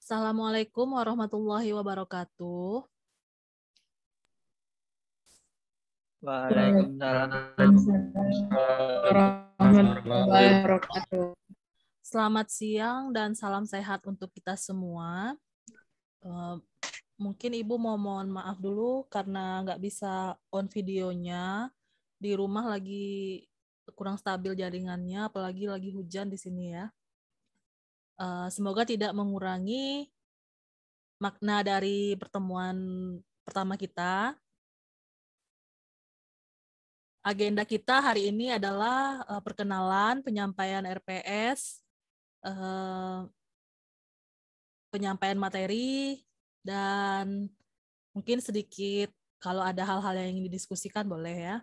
Assalamualaikum warahmatullahi wabarakatuh. Waalaikumsalam warahmatullahi wabarakatuh. Selamat siang dan salam sehat untuk kita semua. Mungkin Ibu mau mohon maaf dulu karena nggak bisa on videonya. Di rumah lagi kurang stabil jaringannya, apalagi lagi hujan di sini ya. Semoga tidak mengurangi makna dari pertemuan pertama kita. Agenda kita hari ini adalah perkenalan, penyampaian RPS, penyampaian materi, dan mungkin sedikit kalau ada hal-hal yang ingin didiskusikan boleh ya.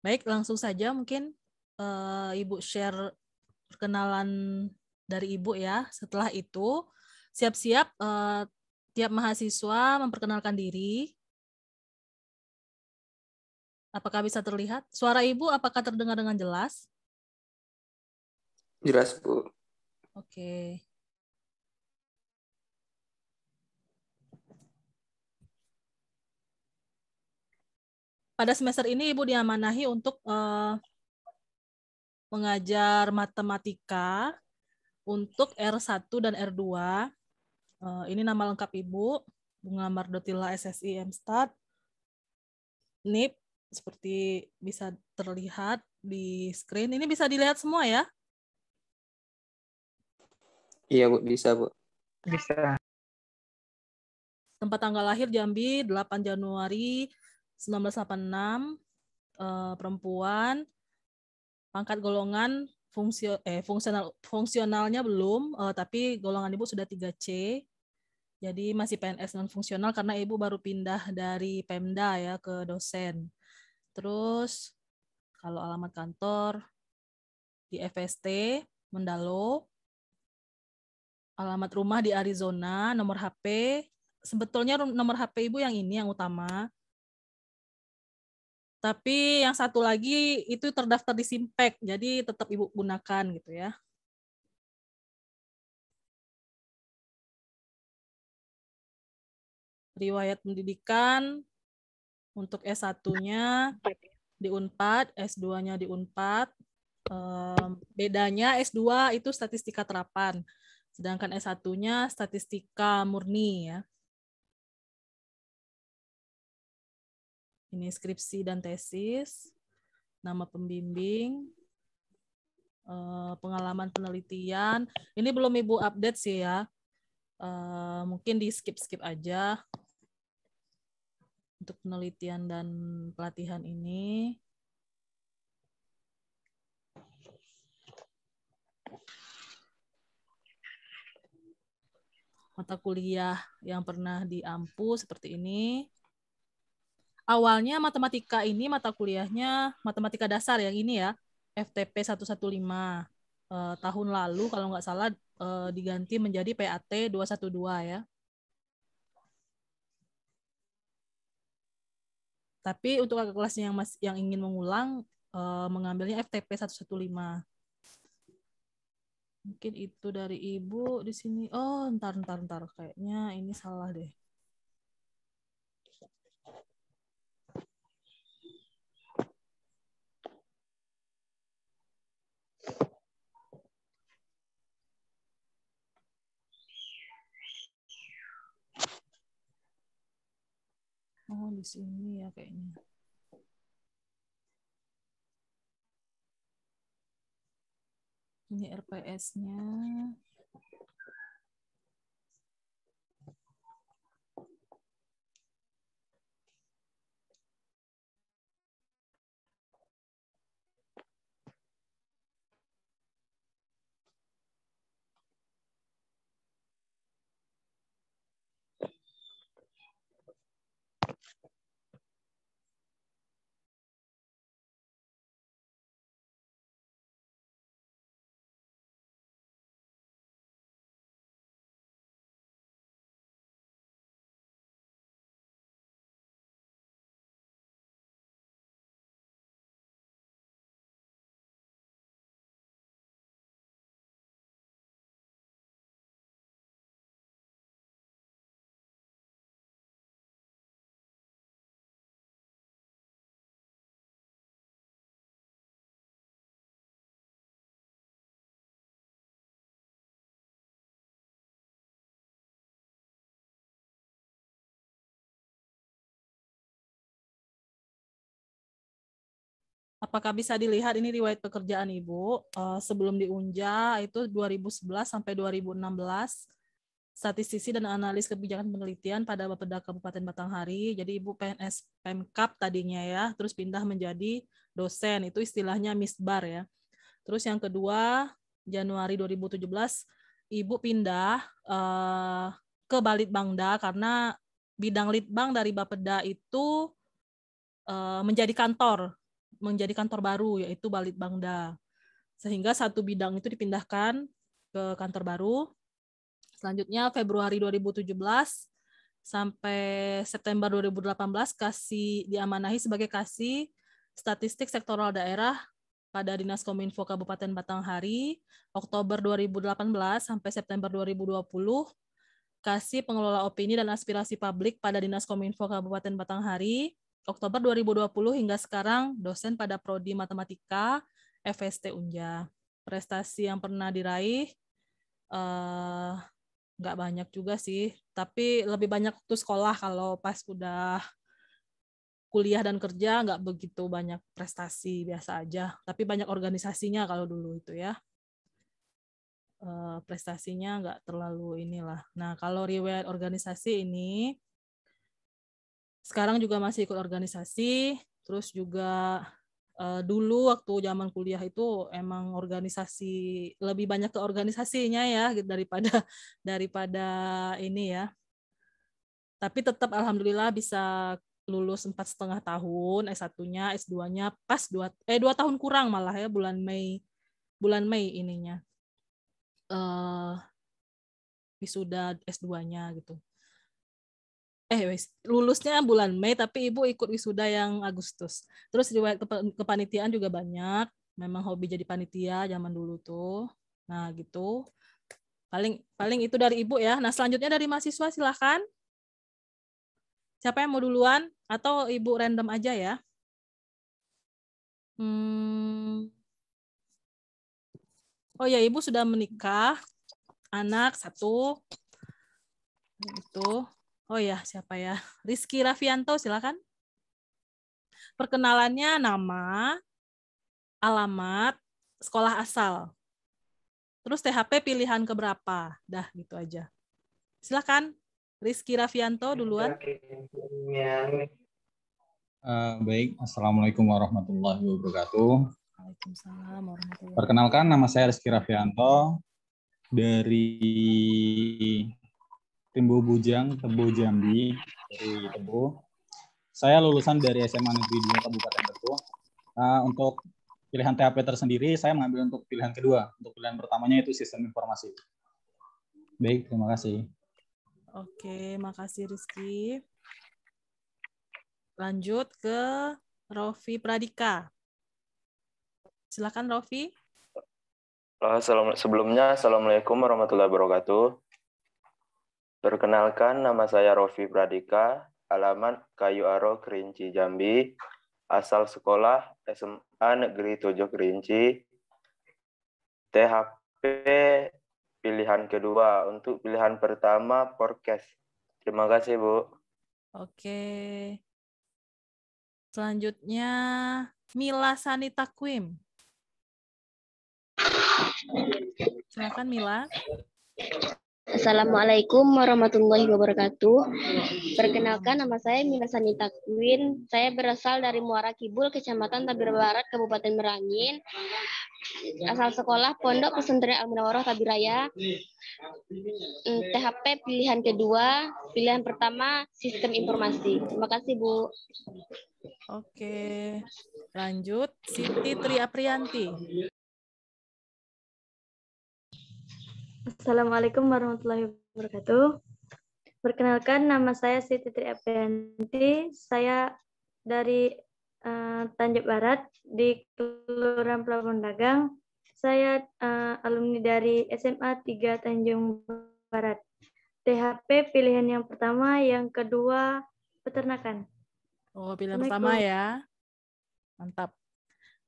Baik, langsung saja mungkin Ibu share perkenalan dari Ibu ya. Setelah itu siap-siap tiap mahasiswa memperkenalkan diri. Apakah bisa terlihat? Suara Ibu apakah terdengar dengan jelas? Jelas, Bu. Oke. Pada semester ini Ibu diamanahi untuk mengajar matematika untuk R1 dan R2. Ini nama lengkap Ibu, Bunga Mardotila SSI MStat. NIP seperti bisa terlihat di screen. Ini bisa dilihat semua ya? Iya, Bu. Bisa, Bu. Bisa. Tempat tanggal lahir Jambi 8 Januari 1986, perempuan, pangkat golongan fungsionalnya belum, tapi golongan Ibu sudah 3C. Jadi masih PNS non fungsional karena Ibu baru pindah dari Pemda ya ke dosen. Terus kalau alamat kantor di FST Mendalo, alamat rumah di Arizona, nomor HP sebetulnya nomor HP Ibu yang ini yang utama. Tapi yang satu lagi itu terdaftar di Simpek, jadi tetap Ibu gunakan gitu ya. Riwayat pendidikan untuk S1-nya di Unpad, S2-nya di Unpad. Bedanya S2 itu statistika terapan, sedangkan S1-nya statistika murni ya. Ini skripsi dan tesis, nama pembimbing, pengalaman penelitian. Ini belum Ibu update sih ya. Mungkin di skip-skip aja untuk penelitian dan pelatihan ini. Mata kuliah yang pernah diampu seperti ini. Awalnya matematika ini mata kuliahnya matematika dasar yang ini ya, FTP 115. Tahun lalu kalau nggak salah diganti menjadi PAT 212 ya. Tapi untuk kakak kelasnya yang ingin mengulang mengambilnya FTP 115. Mungkin itu dari Ibu di sini. Oh, ntar. Kayaknya ini salah deh. Oh, di sini ya kayaknya. Ini RPS-nya. Apakah bisa dilihat ini riwayat pekerjaan Ibu sebelum diunja itu 2011 sampai 2016, statistisi dan analis kebijakan penelitian pada Bapeda Kabupaten Batanghari. Jadi Ibu PNS Pemkap tadinya ya, terus pindah menjadi dosen, itu istilahnya misbar ya. Terus yang kedua, Januari 2017 Ibu pindah ke Balitbangda karena bidang litbang dari Bapeda itu menjadi kantor baru, yaitu Balitbangda. Sehingga satu bidang itu dipindahkan ke kantor baru. Selanjutnya Februari 2017 sampai September 2018 diamanahi sebagai Kasih Statistik Sektoral Daerah pada Dinas Kominfo Kabupaten Batanghari. Oktober 2018 sampai September 2020 Kasih Pengelola Opini dan Aspirasi Publik pada Dinas Kominfo Kabupaten Batanghari. Oktober 2020 hingga sekarang dosen pada Prodi Matematika FST Unja. Prestasi yang pernah diraih nggak banyak juga sih, tapi lebih banyak waktu sekolah. Kalau pas udah kuliah dan kerja nggak begitu banyak prestasi, biasa aja. Tapi banyak organisasinya kalau dulu itu ya. Prestasinya nggak terlalu inilah. Nah kalau riwayat organisasi ini, sekarang juga masih ikut organisasi, terus juga dulu waktu zaman kuliah itu emang organisasi, lebih banyak ke organisasinya ya daripada ini ya. Tapi tetap alhamdulillah bisa lulus 4,5 tahun, S1-nya, S2-nya pas 2 tahun kurang malah ya, bulan Mei ininya. Wisuda S2-nya gitu. Lulusnya bulan Mei, tapi Ibu ikut wisuda yang Agustus. Terus riwayat kepanitiaan juga banyak. Memang hobi jadi panitia zaman dulu tuh. Nah, gitu. Paling itu dari Ibu ya. Nah, selanjutnya dari mahasiswa silakan. Siapa yang mau duluan? Atau Ibu random aja ya? Oh ya, Ibu sudah menikah. Anak 1. Itu. Oh ya, siapa ya? Rizky Rafianto, silakan. Perkenalannya nama, alamat, sekolah asal. Terus THP pilihan keberapa? Dah, gitu aja. Silakan, Rizky Rafianto duluan. Baik, Assalamualaikum warahmatullahi wabarakatuh. Waalaikumsalam warahmatullahi wabarakatuh. Perkenalkan, nama saya Rizky Rafianto dari Timbu Bujang, Tebo Jambi, dari Tebo. Saya lulusan dari SMA Negeri 2 Kabupaten Tebo. Untuk pilihan THP tersendiri, saya mengambil untuk pilihan kedua. Untuk pilihan pertamanya itu sistem informasi. Baik, terima kasih. Oke, makasih Rizky. Lanjut ke Rofi Pradika. Silakan Rofi. Sebelumnya, Assalamualaikum warahmatullahi wabarakatuh. Perkenalkan, nama saya Rofi Pradika, alamat Kayu Aro, Kerinci, Jambi, asal sekolah SMA Negeri 7 Kerinci, THP pilihan kedua, untuk pilihan pertama Podcast. Terima kasih, Bu. Oke. Selanjutnya Mila Sanita Quim. Silakan Mila. Assalamualaikum warahmatullahi wabarakatuh. Perkenalkan, nama saya Mila Sanita Queen. Saya berasal dari Muara Kibul, Kecamatan Tabir Barat, Kabupaten Merangin. Asal sekolah Pondok Pesantren Al-Munawwarah Tabiraya. THP pilihan kedua, pilihan pertama sistem informasi. Terima kasih, Bu. Oke. Lanjut Siti Tri Aprianti. Assalamualaikum warahmatullahi wabarakatuh. Perkenalkan, nama saya Siti Tri Aprianti. Saya dari Tanjung Barat di Kelurahan Pelabuhan Dagang. Saya alumni dari SMA 3 Tanjung Barat. THP pilihan yang pertama, yang kedua peternakan. Oh, pilihan pertama ya. Mantap.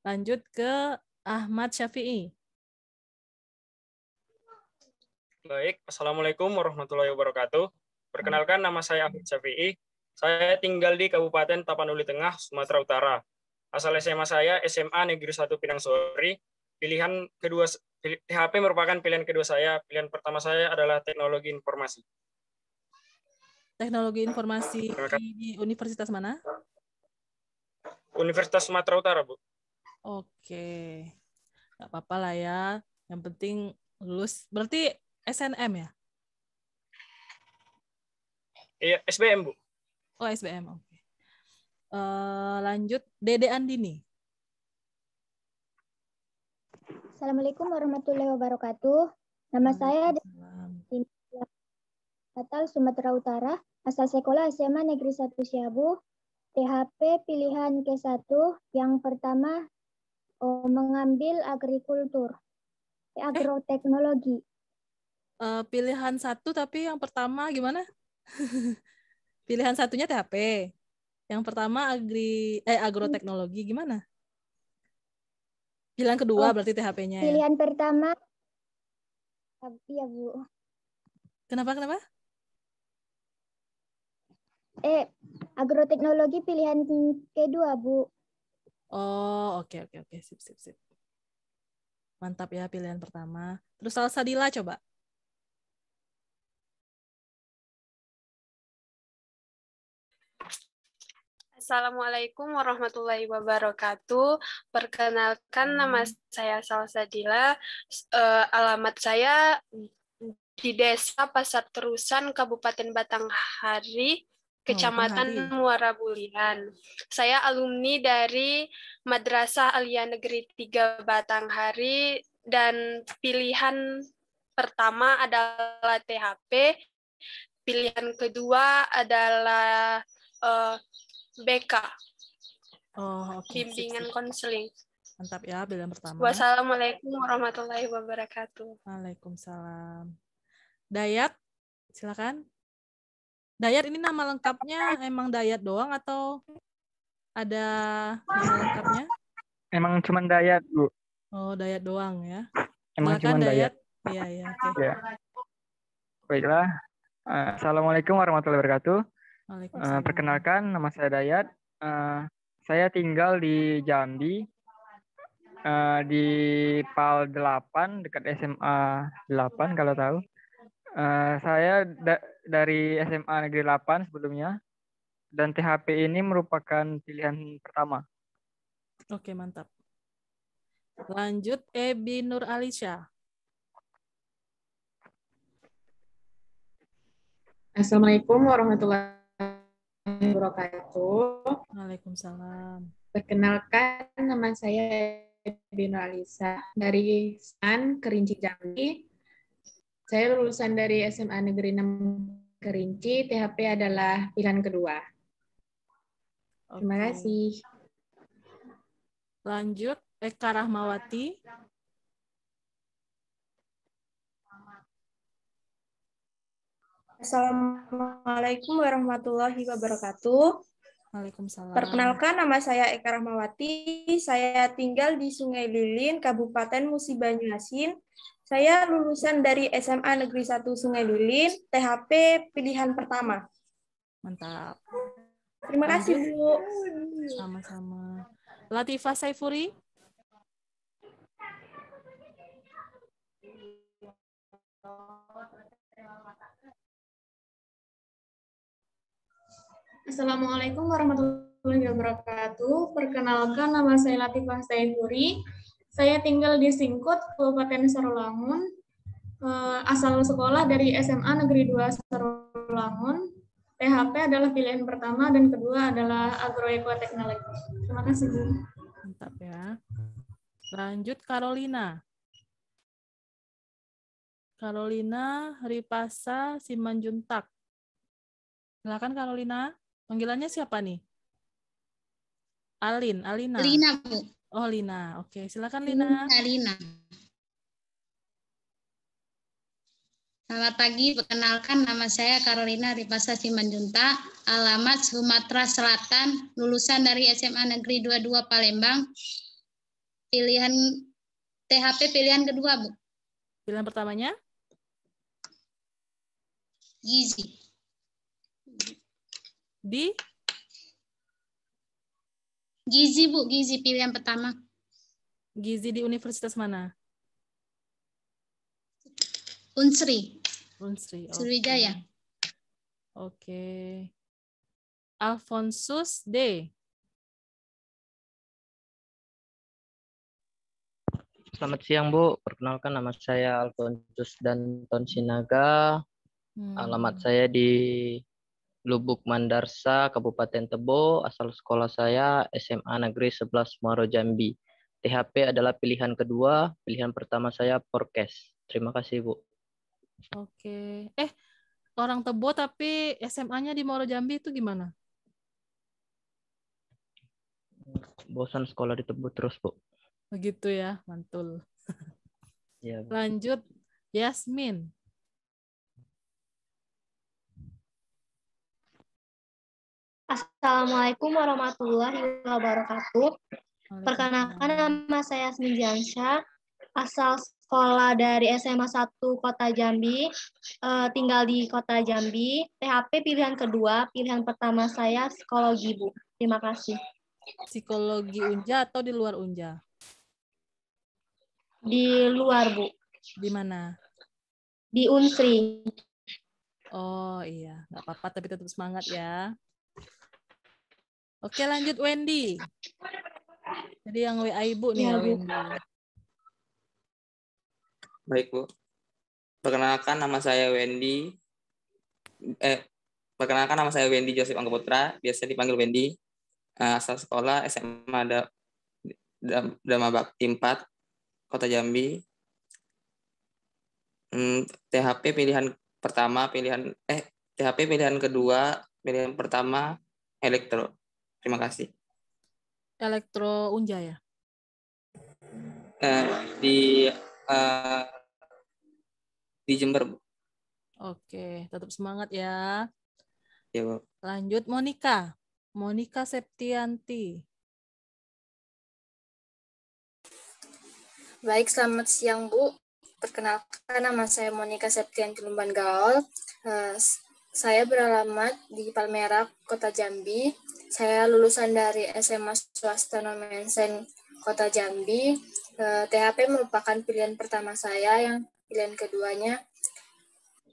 Lanjut ke Ahmad Syafi'i. Baik, Assalamualaikum warahmatullahi wabarakatuh. Perkenalkan, nama saya Ahmad Syafi'i. Saya tinggal di Kabupaten Tapanuli Tengah, Sumatera Utara. Asal SMA saya SMA Negeri 1 Pinang Sori. Pilihan kedua THP merupakan pilihan kedua saya. Pilihan pertama saya adalah teknologi informasi. Teknologi informasi di universitas mana? Universitas Sumatera Utara, Bu. Oke. Nggak apa-apa lah ya. Yang penting lulus. Berarti SNM ya? Iya, SBM, Bu. Oh, SBM. Oke. Lanjut, Dede Andini. Assalamualaikum warahmatullahi wabarakatuh. Nama saya Natal Sumatera Utara, asal sekolah SMA Negeri 1 Siabu. THP pilihan ke-1 yang pertama mengambil agrikultur, agroteknologi. Pilihan 1 tapi yang pertama gimana? Pilihan satunya THP. Yang pertama agroteknologi gimana? Pilihan kedua berarti THP-nya ya? Pilihan pertama, iya Bu. Kenapa? Agroteknologi pilihan kedua, Bu. Oh, oke. Sip. Mantap ya pilihan pertama. Terus Salsadila coba. Assalamualaikum warahmatullahi wabarakatuh. Perkenalkan, nama saya Salsadila. Alamat saya di Desa Pasar Terusan, Kabupaten Batanghari, Kecamatan Muara Bulian. Saya alumni dari Madrasah Aliyah Negeri 3 Batanghari dan pilihan pertama adalah THP, pilihan kedua adalah BK. Bimbingan konseling. Mantap ya pilihan pertama. Wassalamualaikum warahmatullahi wabarakatuh. Waalaikumsalam. Dayat, silakan. Dayat ini nama lengkapnya emang Dayat doang atau ada nama lengkapnya? Emang cuma Dayat, Bu. Oh, Dayat doang ya. Emang Silakan cuma Dayat. Iya, oke. Ya. Baiklah. Assalamualaikum warahmatullahi wabarakatuh. Perkenalkan, nama saya Dayat. Saya tinggal di Jambi, di PAL 8, dekat SMA 8 kalau tahu. Saya dari SMA Negeri 8 sebelumnya, dan THP ini merupakan pilihan pertama. Oke, mantap. Lanjut, Ebi Nur Alisha. Assalamualaikum warahmatullahi wabarakatuh. Waalaikumsalam. Perkenalkan, nama saya Ebi Nur Alisha dari SAN Kerinci Jambi. Saya lulusan dari SMA Negeri 6 Kerinci, THP adalah pilihan kedua. Terima kasih. Lanjut, Eka Rahmawati. Assalamualaikum warahmatullahi wabarakatuh. Waalaikumsalam. Perkenalkan, nama saya Eka Rahmawati. Saya tinggal di Sungai Lilin, Kabupaten Musi Banyuasin. Saya lulusan dari SMA Negeri 1 Sungai Lilin, THP pilihan pertama. Mantap. Terima kasih, Bu. Sama-sama. Latifah Saifuri. Assalamualaikum warahmatullahi wabarakatuh. Perkenalkan, nama saya Latifah Saifuri. Saya tinggal di Singkut, Kabupaten Sarolangun. Asal sekolah dari SMA Negeri 2 Sarolangun. THP adalah pilihan pertama dan kedua adalah agroekoteknologi. Terima kasih, Bu. Mantap ya. Lanjut, Carolina. Carolina Ripasa Simanjuntak. Silakan Carolina. Panggilannya siapa nih? Alina. Lina, Bu. Oh, Lina. Oke, silakan Lina. Lina. Selamat pagi, perkenalkan nama saya Carolina Ripasa Simanjuntak, alamat Sumatera Selatan, lulusan dari SMA Negeri 22 Palembang. Pilihan THP pilihan kedua, Bu. Pilihan pertamanya? Gizi. Di Gizi, Bu. Gizi pilihan pertama. Gizi di universitas mana? Unsri. Unsri. Sriwijaya. Oke. Alfonsus D. Selamat siang, Bu. Perkenalkan, nama saya Alfonsus Danton Sinaga. Alamat saya di Lubuk Mandarsa, Kabupaten Tebo. Asal sekolah saya SMA Negeri 11 Muaro Jambi. THP adalah pilihan kedua, pilihan pertama saya Porkes. Terima kasih, Bu. Oke. Orang Tebo tapi SMA-nya di Muaro Jambi itu gimana? Bosan sekolah di Tebo terus, Bu. Begitu ya, mantul. Ya, Bu. Lanjut, Yasmin. Assalamualaikum warahmatullahi wabarakatuh. Perkenalkan, nama saya Yasmin Diansyah, asal sekolah dari SMA 1 Kota Jambi, tinggal di Kota Jambi. THP pilihan kedua, pilihan pertama saya psikologi, Bu. Terima kasih. Psikologi Unja atau di luar Unja? Di luar, Bu. Di mana? Di Unsri. Oh iya, nggak apa-apa tapi tetap semangat ya. Oke, lanjut Wendy. Jadi yang WA Ibu nih ya, Wendy. Baik, Bu. Perkenalkan, nama saya Wendy. Perkenalkan, nama saya Wendy Joseph Angga Putra, biasa dipanggil Wendy. Asal sekolah SMA Dharma Bakti 4, Kota Jambi. THP pilihan pertama, THP pilihan kedua, pilihan pertama elektro. Terima kasih. Elektro Unja ya? Di Jember, Bu. Oke, tetap semangat ya. Ya, Bu. Lanjut Monica. Monica Septianti. Baik, selamat siang, Bu. Perkenalkan, nama saya Monica Septianti Lumban Gaul. Saya beralamat di Palmerah, Kota Jambi. Saya lulusan dari SMA Swasta Nomensen Kota Jambi. THP merupakan pilihan pertama saya, yang pilihan keduanya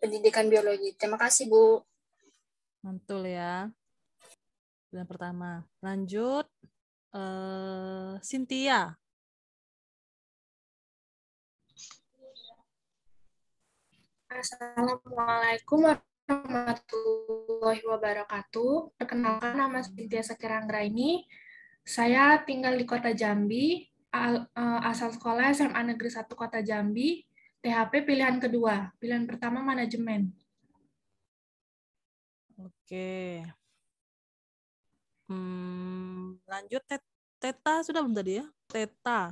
pendidikan biologi. Terima kasih, Bu. Mantul ya. Pilihan pertama. Lanjut Cynthia. Assalamualaikum warahmatullahi wabarakatuh. Perkenalkan, nama Cynthia Sakiranggra ini. Saya tinggal di Kota Jambi, asal sekolah SMA Negeri 1 Kota Jambi. THP pilihan kedua, pilihan pertama manajemen. Oke. Lanjut Teta sudah belum tadi ya? Teta.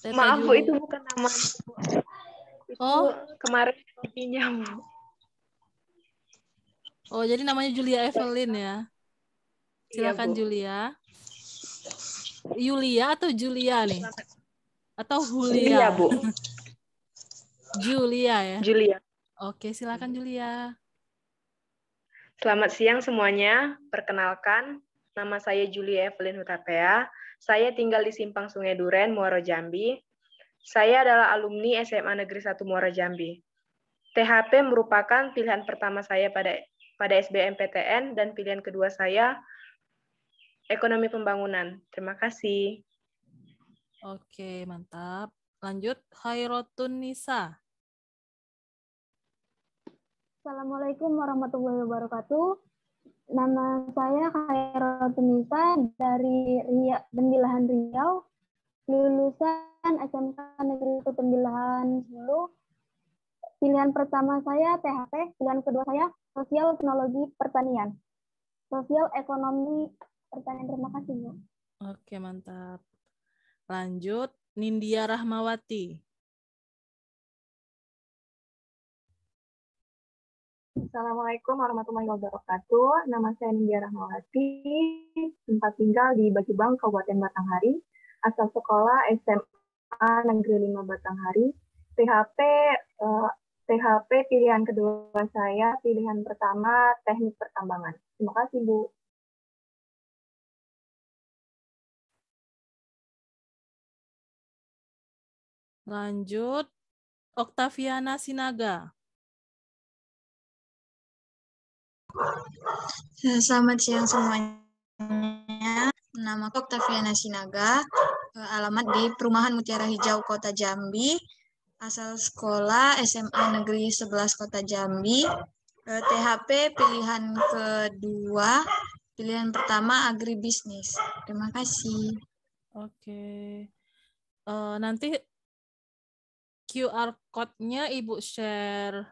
Maaf, Bu, itu bukan nama. Itu kemarin kopinya, Bu. Oh, jadi namanya Julia Evelyn ya? Silakan, iya, Julia. Yulia atau Julia nih? Atau Julia? Julia, Bu. Julia ya? Julia. Oke, silakan Julia. Selamat siang semuanya. Perkenalkan, nama saya Julia Evelyn Hutapea. Saya tinggal di Simpang Sungai Duren, Muaro Jambi. Saya adalah alumni SMA Negeri 1 Muaro Jambi. THP merupakan pilihan pertama saya pada SBMPTN dan pilihan kedua saya ekonomi pembangunan. Terima kasih. Oke, mantap. Lanjut, Khairotun Nisa. Assalamualaikum warahmatullahi wabarakatuh. Nama saya Khairotun Nisa dari Tembilahan Riau, lulusan SMK Negeri 1 Tembilahan Hulu. Pilihan pertama saya THP, pilihan kedua saya Sosial Teknologi Pertanian. Sosial Ekonomi Pertanian. Terima kasih, Bu. Oke, mantap. Lanjut, Nindya Rahmawati. Assalamualaikum warahmatullahi wabarakatuh. Nama saya Nindya Rahmawati, tempat tinggal di Bajubang, Kabupaten Batanghari. Asal sekolah SMA Negeri 5 Batanghari. THP pilihan kedua saya, pilihan pertama teknik pertambangan. Terima kasih, Bu. Lanjut, Oktaviana Sinaga. Selamat siang semuanya. Nama aku Oktaviana Sinaga, alamat di Perumahan Mutiara Hijau, Kota Jambi, asal sekolah SMA Negeri 11 Kota Jambi, THP pilihan kedua, pilihan pertama agribisnis. Terima kasih. Oke. Nanti QR code-nya Ibu share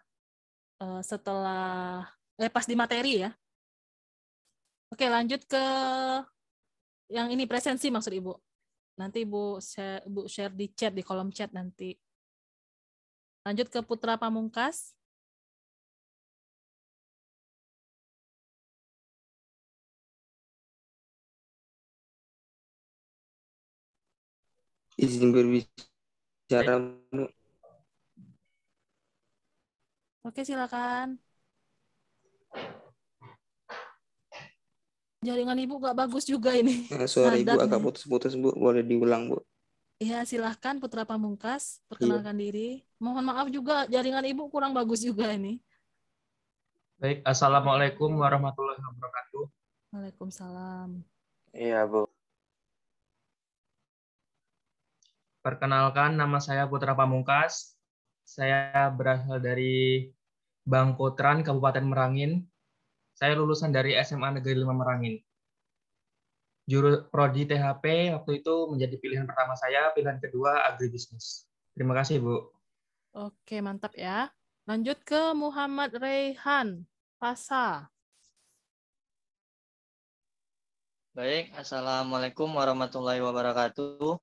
setelah pas di materi ya. Oke, lanjut ke yang ini presensi maksud Ibu. Nanti Ibu share di chat, di kolom chat nanti. Lanjut ke Putra Pamungkas. Izin berbicara, Bu. Oke, silakan. Jaringan Ibu nggak bagus juga ini. Suara Ibu agak Padatnya. putus-putus, Bu. Boleh diulang, Bu? Iya, silahkan Putra Pamungkas, perkenalkan diri. Mohon maaf juga, jaringan Ibu kurang bagus juga ini. Baik, Assalamualaikum warahmatullahi wabarakatuh. Waalaikumsalam. Iya, Bu. Perkenalkan, nama saya Putra Pamungkas. Saya berasal dari Bangkotran, Kabupaten Merangin. Saya lulusan dari SMA Negeri 5 Merangin. Prodi THP waktu itu menjadi pilihan pertama saya, pilihan kedua agribisnis. Terima kasih, Bu. Oke, mantap ya. Lanjut ke Muhammad Raihan, Pasa. Baik, Assalamualaikum warahmatullahi wabarakatuh.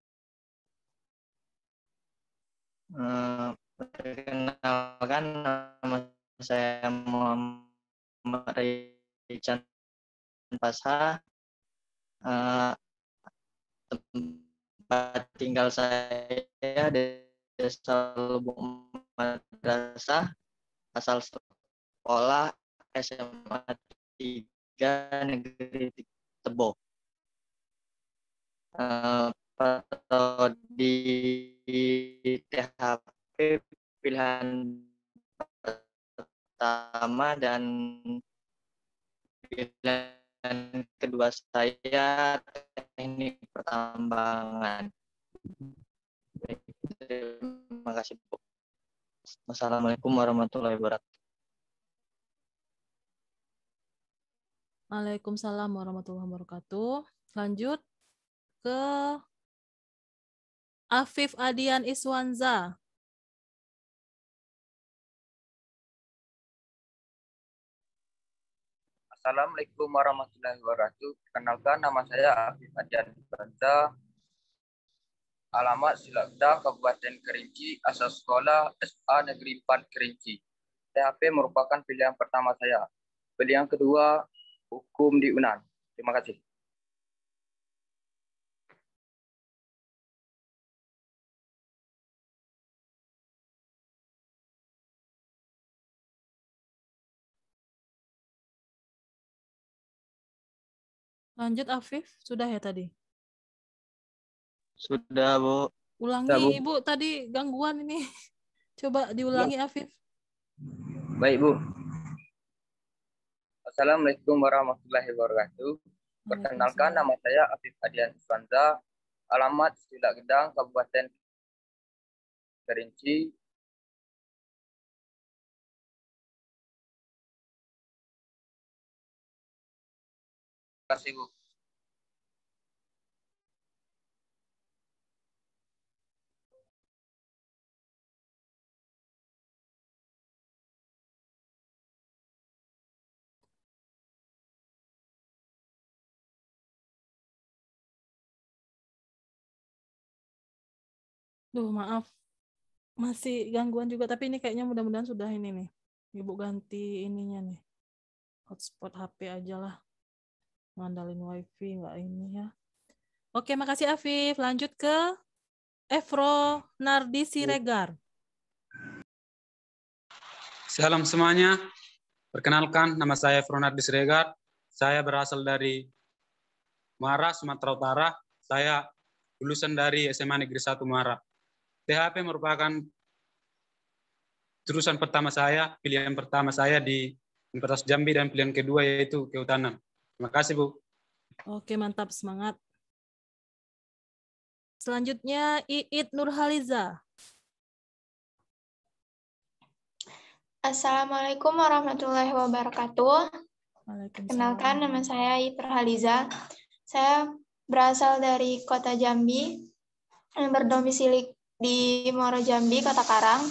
Perkenalkan, nama saya Muhammad Raihan Pasa. Tempat tinggal saya di Desa Lubuk Madrasah, asal sekolah SMA 3 Negeri Tebo. Prodi THP pilihan pertama dan pilihan kedua saya teknik pertambangan. Terima kasih, Bu. Wassalamualaikum warahmatullahi wabarakatuh. Waalaikumsalam warahmatullahi wabarakatuh. Lanjut ke Afif Adian Iswanza. Assalamualaikum warahmatullahi wabarakatuh. Perkenalkan, nama saya Afif Adian Iswanza. Alamat Silakda, Kabupaten Kerinci, asal sekolah SA Negeri 4 Kerinci. THP merupakan pilihan pertama saya. Pilihan kedua, hukum di UNAN. Terima kasih. Lanjut Afif, sudah ya tadi? Sudah, Bu. Ulangi, Sudah, Bu. Ibu, tadi gangguan ini. Coba diulangi, Afif. Baik, Bu. Assalamualaikum warahmatullahi wabarakatuh. Perkenalkan, nama saya Afif Adian Iswanza. Alamat Silak Gedang, Kabupaten Kerinci. Terima kasih, Bu. Duh, maaf. Masih gangguan juga, tapi ini kayaknya mudah-mudahan sudah ini nih. Ibu ganti ininya nih. Hotspot HP aja lah. Ngandalin wifi nggak ini ya. Oke, makasih Afif. Lanjut ke Efro Nardi Siregar. Salam semuanya. Perkenalkan, nama saya Efro Nardi Siregar. Saya berasal dari Muara, Sumatera Utara. Saya lulusan dari SMA Negeri 1 Muara. THP merupakan jurusan pertama saya, pilihan pertama saya di Universitas Jambi, dan pilihan kedua yaitu Kehutanan. Terima kasih, Bu. Oke, mantap, semangat. Selanjutnya Iit Nurhaliza. Assalamualaikum warahmatullahi wabarakatuh. Kenalkan, nama saya Iit Nurhaliza. Saya berasal dari Kota Jambi, yang berdomisili di Muaro Jambi, Kota Karang.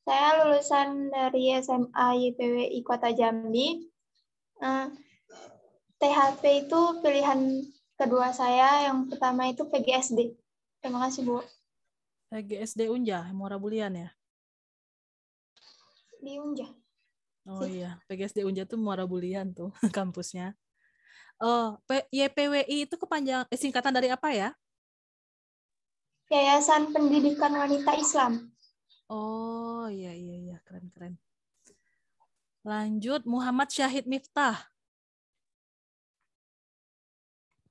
Saya lulusan dari SMA YPWI Kota Jambi. THP itu pilihan kedua saya, yang pertama itu PGSD. Terima kasih, Bu. PGSD Unja, Muara Bulian ya? Di Unja. Oh iya, PGSD Unja tuh Muara Bulian tuh kampusnya. Oh, YPWI itu singkatan dari apa ya? Yayasan Pendidikan Wanita Islam. Oh iya, keren. Lanjut Muhammad Syahid Miftah.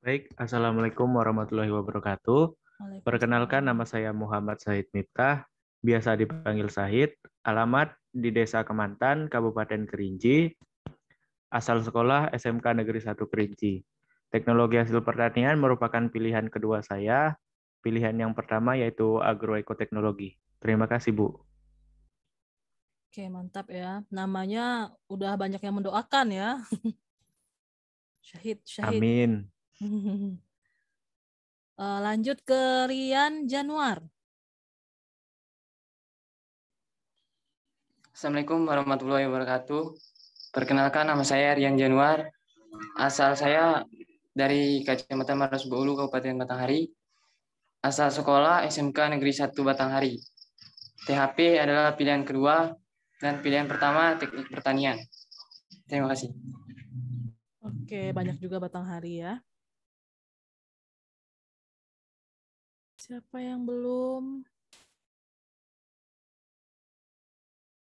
Baik, Assalamualaikum warahmatullahi wabarakatuh. Perkenalkan, nama saya Muhammad Syahid Miftah, biasa dipanggil Syahid, alamat di Desa Kemantan, Kabupaten Kerinci, asal sekolah SMK Negeri 1 Kerinci. Teknologi hasil pertanian merupakan pilihan kedua saya. Pilihan yang pertama yaitu agroekoteknologi. Terima kasih, Bu. Oke, mantap ya. Namanya udah banyak yang mendoakan ya. Syahid. Amin. Lanjut ke Rian Januar. Assalamualaikum warahmatullahi wabarakatuh. Perkenalkan, nama saya Rian Januar. Asal saya dari Kecamatan Marosbolu, Kabupaten Batanghari. Asal sekolah SMK Negeri 1 Batanghari. THP adalah pilihan kedua dan pilihan pertama teknik pertanian. Terima kasih. Oke, banyak juga Batanghari ya. Siapa yang belum?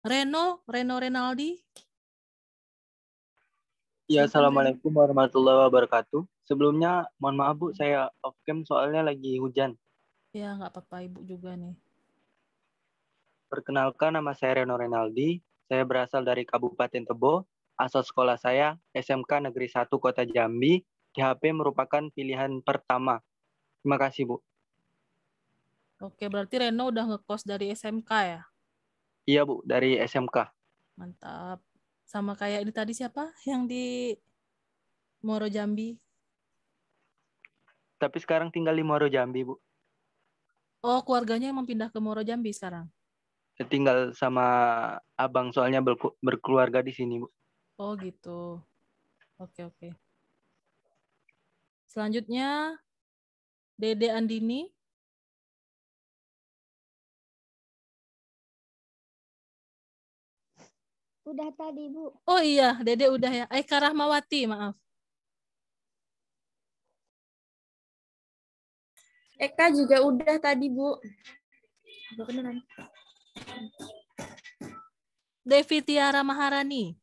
Reno Renaldi. Ya, Assalamualaikum warahmatullahi wabarakatuh. Sebelumnya, mohon maaf Bu, saya off cam soalnya lagi hujan. Ya, nggak apa-apa, Ibu juga nih. Perkenalkan, nama saya Reno Renaldi. Saya berasal dari Kabupaten Tebo. Asal sekolah saya SMK Negeri 1 Kota Jambi. THP merupakan pilihan pertama. Terima kasih, Bu. Oke, berarti Reno udah ngekos dari SMK ya? Iya, Bu, dari SMK. Mantap. Sama kayak ini tadi siapa? Yang di Muaro Jambi. Tapi sekarang tinggal di Muaro Jambi, Bu. Oh, keluarganya emang pindah ke Muaro Jambi sekarang? Tinggal sama abang, soalnya berkeluarga di sini, Bu. Oh, gitu. Oke. Selanjutnya, Dede Andini. Udah tadi, Bu. Oh iya, Dede udah ya. Eka Rahmawati, maaf. Eka juga udah tadi, Bu. Beneran. Devi Tiara Maharani.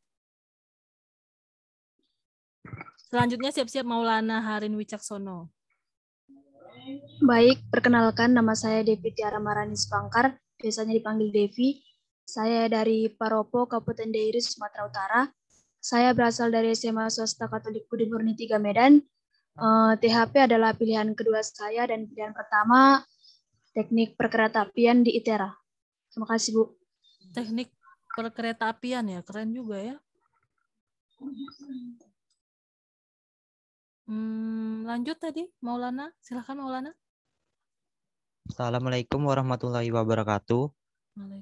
Selanjutnya siap-siap Maulana Harin Wicaksono. Baik, perkenalkan, nama saya Devi Tiara Maharani Spangkar, biasanya dipanggil Devi. Saya dari Paropo, Kabupaten Dairi, Sumatera Utara. Saya berasal dari SMA Swasta Katolik Budi Murni 3 Medan. THP adalah pilihan kedua saya dan pilihan pertama teknik perkeretaapian di ITERA. Terima kasih, Bu. Teknik perkeretaapian ya, keren juga ya. Lanjut tadi, Maulana. Silakan Maulana. Assalamualaikum warahmatullahi wabarakatuh.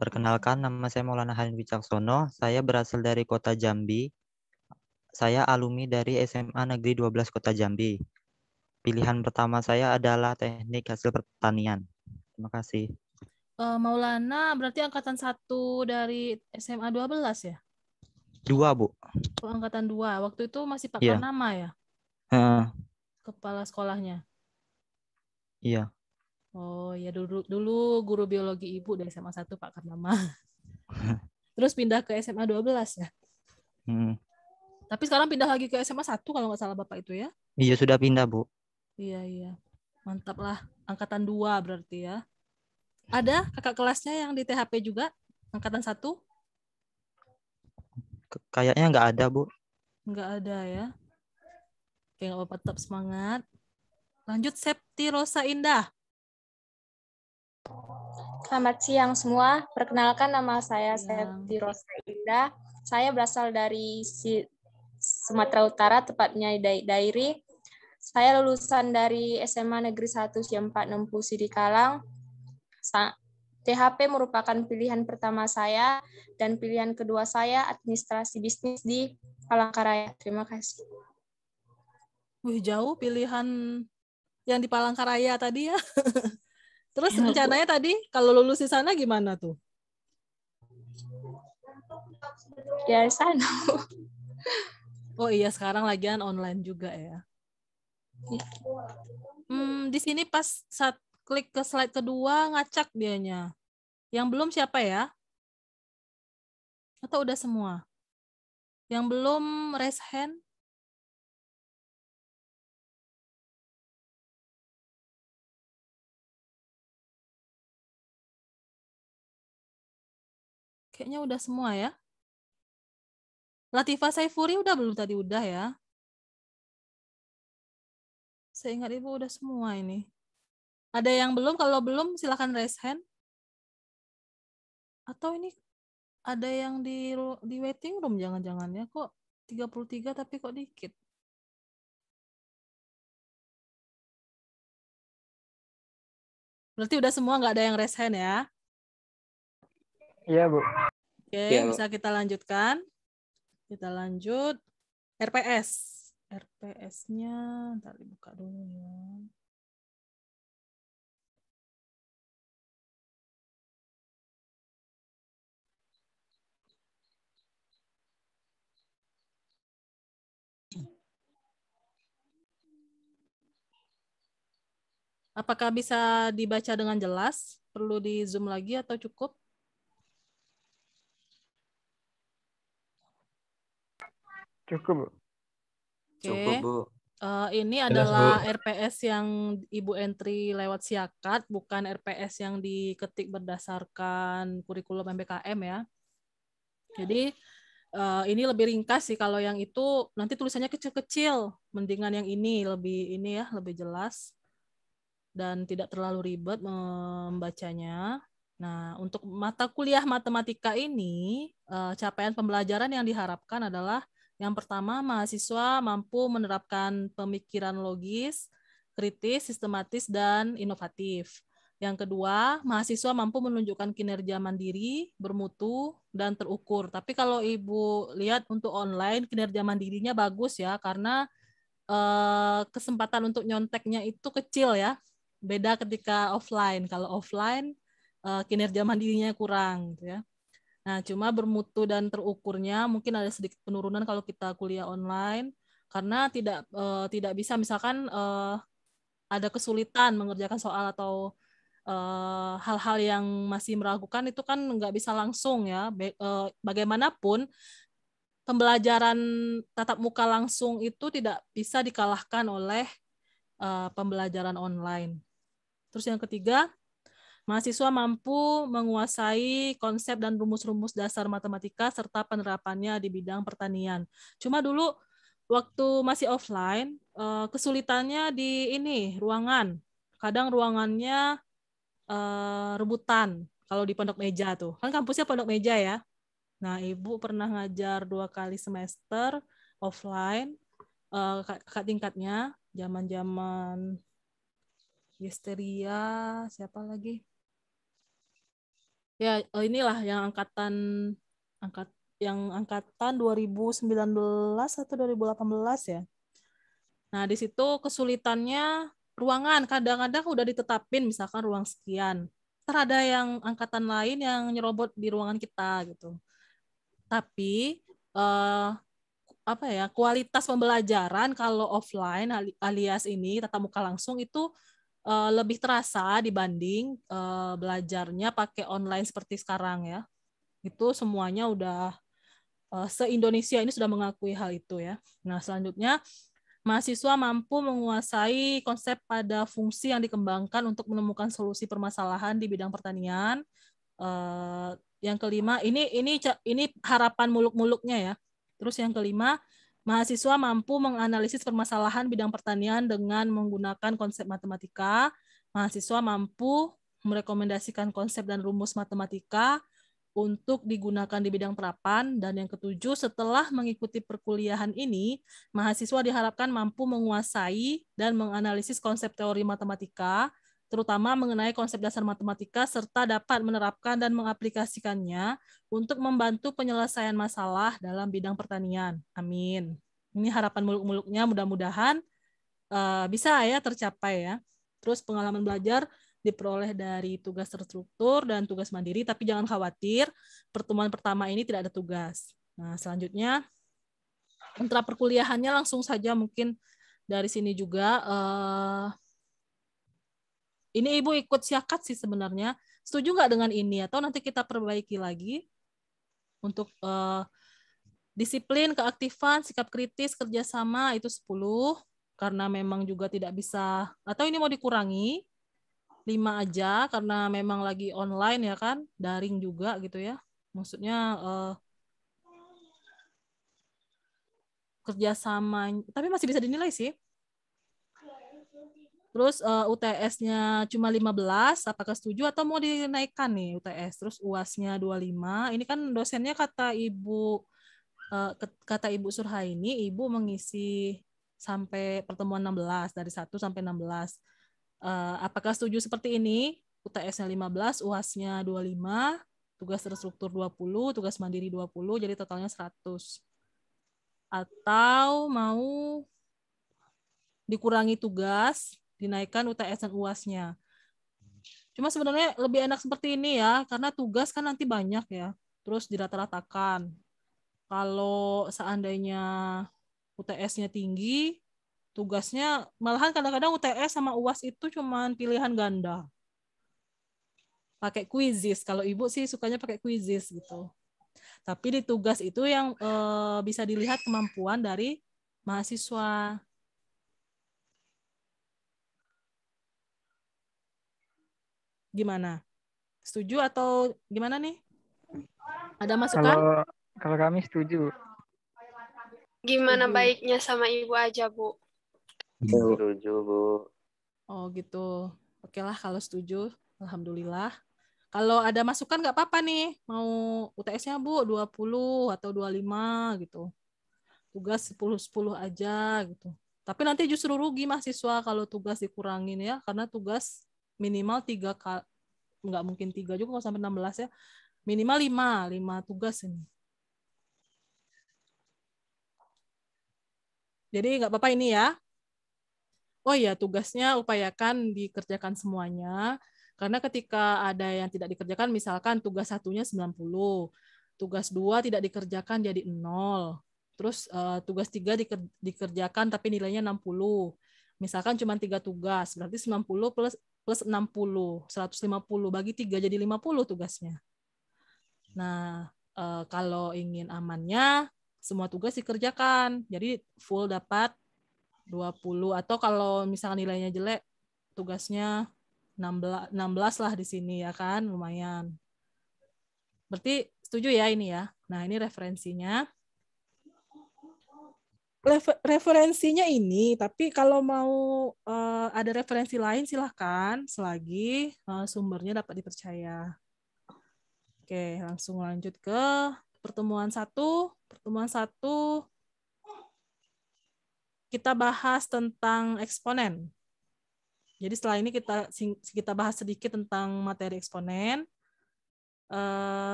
Perkenalkan, nama saya Maulana Harin Wicaksono. Saya berasal dari Kota Jambi. Saya alumni dari SMA Negeri 12 Kota Jambi. Pilihan pertama saya adalah teknik hasil pertanian. Terima kasih. Maulana berarti angkatan 1 dari SMA 12 ya? 2, Bu. Oh, angkatan 2. Waktu itu masih Pak Iya. Karnama ya? Heeh, Kepala sekolahnya. iya. Oh ya, dulu guru biologi ibu dari SMA 1 Pak Karnama. Terus pindah ke SMA 12 ya? Hmm. Tapi sekarang pindah lagi ke SMA 1 kalau nggak salah Bapak itu ya? Iya, sudah pindah, Bu. Iya, iya. Mantap lah. Angkatan 2 berarti ya. Ada kakak kelasnya yang di THP juga? Angkatan 1? Kayaknya nggak ada, Bu. Nggak ada ya. Oke, nggak apa-apa. Tetap semangat. Lanjut Septi Rosa Indah. Selamat siang semua. Perkenalkan nama saya Septi Rosa Indah. Saya berasal dari Sumatera Utara, tepatnya Dairi. Saya lulusan dari SMA Negeri 1 Siam 4 Sidi Kalang. THP merupakan pilihan pertama saya dan pilihan kedua saya administrasi bisnis di Palangkaraya. Terima kasih. Wih, jauh pilihan yang di Palangkaraya tadi ya. Terus rencananya tadi kalau lulus di sana gimana tuh? Ya di sana. Oh iya, sekarang lagian online juga ya. Di sini pas saat klik ke slide kedua ngacak dianya. Yang belum siapa ya? Atau udah semua? Yang belum raise hand? Kayaknya udah semua ya. Latifah Saifuri udah belum tadi? Udah ya. Saya ingat Ibu udah semua ini. Ada yang belum? Kalau belum silakan raise hand. Atau ini ada yang di waiting room jangan-jangan ya, kok 33 tapi kok dikit. Berarti udah semua, nggak ada yang raise hand ya? Iya, Bu. Oke, Iya, Bu. bisa kita lanjutkan. Kita lanjut. RPS. RPS-nya, ntar dibuka dulu ya. Apakah bisa dibaca dengan jelas? Perlu di zoom lagi atau cukup? Cukup, Bu. Oke. Cukup, Bu. Ini Jelas, adalah Bu. RPS yang Ibu entry lewat Siakat, bukan RPS yang diketik berdasarkan kurikulum MBKM ya. Jadi ini lebih ringkas sih, kalau yang itu nanti tulisannya kecil-kecil. Mendingan yang ini ya, lebih jelas dan tidak terlalu ribet membacanya. Nah, untuk mata kuliah matematika ini, capaian pembelajaran yang diharapkan adalah yang pertama, mahasiswa mampu menerapkan pemikiran logis, kritis, sistematis, dan inovatif. Yang kedua, mahasiswa mampu menunjukkan kinerja mandiri, bermutu, dan terukur. Tapi kalau Ibu lihat untuk online, kinerja mandirinya bagus ya, karena kesempatan untuk nyonteknya itu kecil ya. Beda ketika offline. Kalau offline, kinerja mandirinya kurang gitu ya. Nah, cuma bermutu dan terukurnya mungkin ada sedikit penurunan kalau kita kuliah online, karena tidak bisa misalkan ada kesulitan mengerjakan soal atau hal-hal yang masih meragukan, itu kan nggak bisa langsung ya. Bagaimanapun pembelajaran tatap muka langsung itu tidak bisa dikalahkan oleh pembelajaran online. Terus yang ketiga, mahasiswa mampu menguasai konsep dan rumus-rumus dasar matematika serta penerapannya di bidang pertanian. Cuma dulu waktu masih offline, kesulitannya di ini, ruangan. Kadang ruangannya rebutan kalau di Pondok Meja tuh. Kan kampusnya Pondok Meja ya. Nah, Ibu pernah ngajar 2 kali semester offline, kakak tingkatnya, zaman-zaman Histeria, siapa lagi? Ya, inilah yang angkatan 2019 atau 2018 ya. Nah, di situ kesulitannya ruangan, kadang-kadang udah ditetapin misalkan ruang sekian, ntar ada yang angkatan lain yang nyerobot di ruangan kita gitu. Tapi apa ya, kualitas pembelajaran kalau offline alias ini tatap muka langsung itu lebih terasa dibanding belajarnya pakai online seperti sekarang ya. Itu semuanya udah se-Indonesia ini sudah mengakui hal itu ya. Nah, selanjutnya mahasiswa mampu menguasai konsep pada fungsi yang dikembangkan untuk menemukan solusi permasalahan di bidang pertanian. Yang kelima, ini harapan muluk-muluknya ya. Terus yang kelima, mahasiswa mampu menganalisis permasalahan bidang pertanian dengan menggunakan konsep matematika. Mahasiswa mampu merekomendasikan konsep dan rumus matematika untuk digunakan di bidang terapan. Dan yang ketujuh, setelah mengikuti perkuliahan ini, mahasiswa diharapkan mampu menguasai dan menganalisis konsep teori matematika, terutama mengenai konsep dasar matematika, serta dapat menerapkan dan mengaplikasikannya untuk membantu penyelesaian masalah dalam bidang pertanian. Amin. Ini harapan muluk-muluknya, mudah-mudahan bisa ya tercapai ya. Terus pengalaman belajar diperoleh dari tugas terstruktur dan tugas mandiri, tapi jangan khawatir, pertemuan pertama ini tidak ada tugas. Nah, selanjutnya, intra perkuliahannya langsung saja mungkin dari sini juga. Ini Ibu ikut siakat sih sebenarnya. Setuju nggak dengan ini? Atau nanti kita perbaiki lagi untuk disiplin, keaktifan, sikap kritis, kerjasama itu 10, karena memang juga tidak bisa, atau ini mau dikurangi 5 aja karena memang lagi online ya kan, daring juga gitu ya. Maksudnya kerjasama, tapi masih bisa dinilai sih. Terus UTS-nya cuma 15, apakah setuju atau mau dinaikkan nih UTS? Terus UAS-nya 25. Ini kan dosennya kata Ibu Surhaini, Ibu mengisi sampai pertemuan 16, dari 1 sampai 16. Apakah setuju seperti ini? UTS-nya 15, UAS-nya 25, tugas terstruktur 20, tugas mandiri 20, jadi totalnya 100. Atau mau dikurangi tugas, dinaikkan UTS dan UAS-nya. Cuma sebenarnya lebih enak seperti ini ya, karena tugas kan nanti banyak ya, terus dirata-ratakan. Kalau seandainya UTS-nya tinggi, tugasnya malahan kadang-kadang UTS sama UAS itu cuman pilihan ganda. Pakai quizzes. Kalau Ibu sih sukanya pakai quizzes gitu. Tapi di tugas itu yang bisa dilihat kemampuan dari mahasiswa. Gimana? Setuju atau gimana nih? Ada masukan? Kalau kami setuju. Gimana baiknya sama Ibu aja, Bu? Setuju, Bu. Oh gitu. Oke lah kalau setuju. Alhamdulillah. Kalau ada masukan nggak apa-apa nih. Mau UTS-nya Bu 20 atau 25 gitu. Tugas 10-10 aja gitu. Tapi nanti justru rugi mahasiswa kalau tugas dikurangin ya. Karena tugas minimal 3 kali. Nggak mungkin 3 juga kalau sampai 16 ya. Minimal 5 tugas ini. Jadi nggak apa-apa ini ya. Oh iya, tugasnya upayakan dikerjakan semuanya. Karena ketika ada yang tidak dikerjakan, misalkan tugas 1-nya 90, tugas 2 tidak dikerjakan jadi 0. Terus tugas 3 dikerjakan tapi nilainya 60. Misalkan cuma 3 tugas, berarti 90 plus 60, 150. Bagi 3 jadi 50 tugasnya. Nah, kalau ingin amannya, semua tugas dikerjakan. Jadi full dapat 20. Atau kalau misalnya nilainya jelek, tugasnya 16 lah di sini ya kan, lumayan. Berarti setuju ya ini ya. Nah, ini referensinya. Referensinya ini, tapi kalau mau ada referensi lain silahkan, selagi sumbernya dapat dipercaya. Oke, langsung lanjut ke pertemuan 1. Pertemuan 1 kita bahas tentang eksponen. Jadi setelah ini kita bahas sedikit tentang materi eksponen.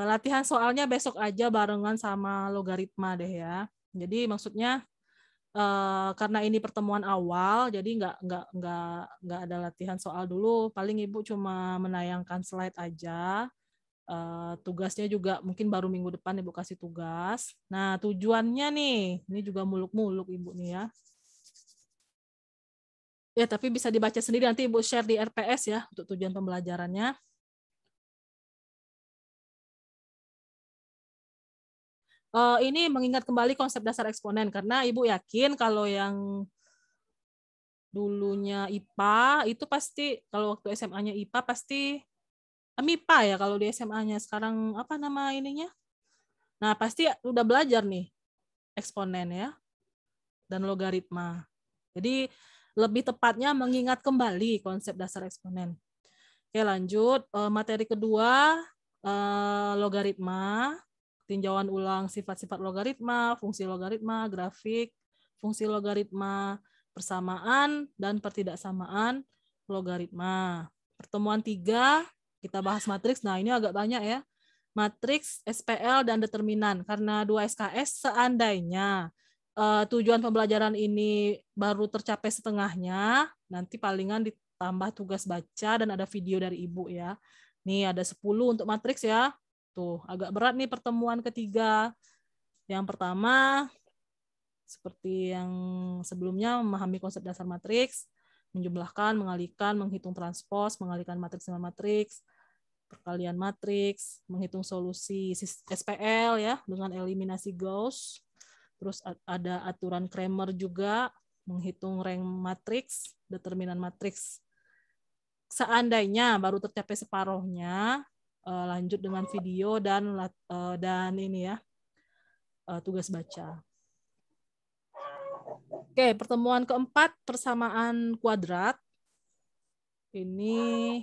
Latihan soalnya besok aja barengan sama logaritma deh ya. Jadi maksudnya karena ini pertemuan awal, jadi nggak ada latihan soal dulu. Paling Ibu cuma menayangkan slide aja. Tugasnya juga mungkin baru minggu depan Ibu kasih tugas. Nah, tujuannya nih, ini juga muluk-muluk Ibu nih ya. Ya, tapi bisa dibaca sendiri, nanti Ibu share di RPS ya untuk tujuan pembelajarannya. Ini mengingat kembali konsep dasar eksponen, karena Ibu yakin kalau yang dulunya IPA itu pasti, kalau waktu SMA-nya IPA pasti MIPA ya, kalau di SMA-nya sekarang apa nama ininya? Nah, pasti udah belajar nih eksponen ya dan logaritma. Jadi lebih tepatnya mengingat kembali konsep dasar eksponen. Oke, lanjut. Materi kedua, logaritma. Tinjauan ulang sifat-sifat logaritma, fungsi logaritma, grafik, fungsi logaritma, persamaan, dan pertidaksamaan logaritma. Pertemuan 3, kita bahas matriks. Nah, ini agak banyak ya. Matriks, SPL, dan determinan. Karena 2 SKS, seandainya tujuan pembelajaran ini baru tercapai setengahnya, nanti palingan ditambah tugas baca dan ada video dari Ibu ya. Nih ada 10 untuk matriks ya. Tuh, agak berat nih pertemuan ketiga. Yang pertama, seperti yang sebelumnya, memahami konsep dasar matriks, menjumlahkan, mengalihkan, menghitung transpos, mengalihkan matriks dengan matriks, perkalian matriks, menghitung solusi SPL ya dengan eliminasi Gauss. Terus ada aturan Cramer juga, menghitung rank matriks, determinan matriks. Seandainya baru tercapai separuhnya, lanjut dengan video dan ini ya, tugas baca. Oke, pertemuan keempat, persamaan kuadrat. Ini